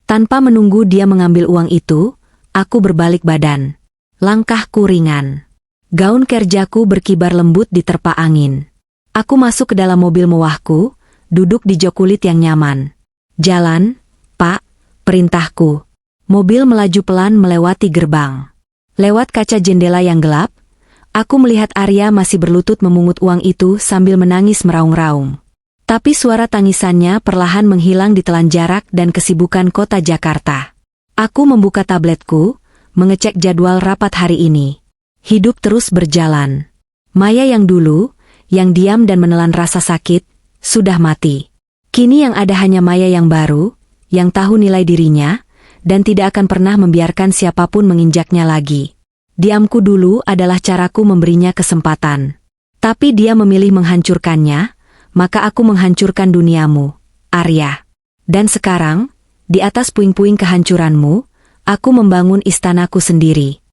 Tanpa menunggu dia mengambil uang itu, aku berbalik badan. Langkahku ringan. Gaun kerjaku berkibar lembut diterpa angin. Aku masuk ke dalam mobil mewahku, duduk di jok kulit yang nyaman. Jalan, Pak, perintahku. Mobil melaju pelan melewati gerbang. Lewat kaca jendela yang gelap, aku melihat Arya masih berlutut memungut uang itu sambil menangis meraung-raung. Tapi suara tangisannya perlahan menghilang di telan jarak dan kesibukan kota Jakarta. Aku membuka tabletku, mengecek jadwal rapat hari ini. Hidup terus berjalan. Maya yang dulu, yang diam dan menelan rasa sakit, sudah mati. Kini yang ada hanya Maya yang baru, yang tahu nilai dirinya, dan tidak akan pernah membiarkan siapapun menginjaknya lagi. Diamku dulu adalah caraku memberinya kesempatan. Tapi dia memilih menghancurkannya, maka aku menghancurkan duniamu, Arya. Dan sekarang, di atas puing-puing kehancuranmu, aku membangun istanaku sendiri.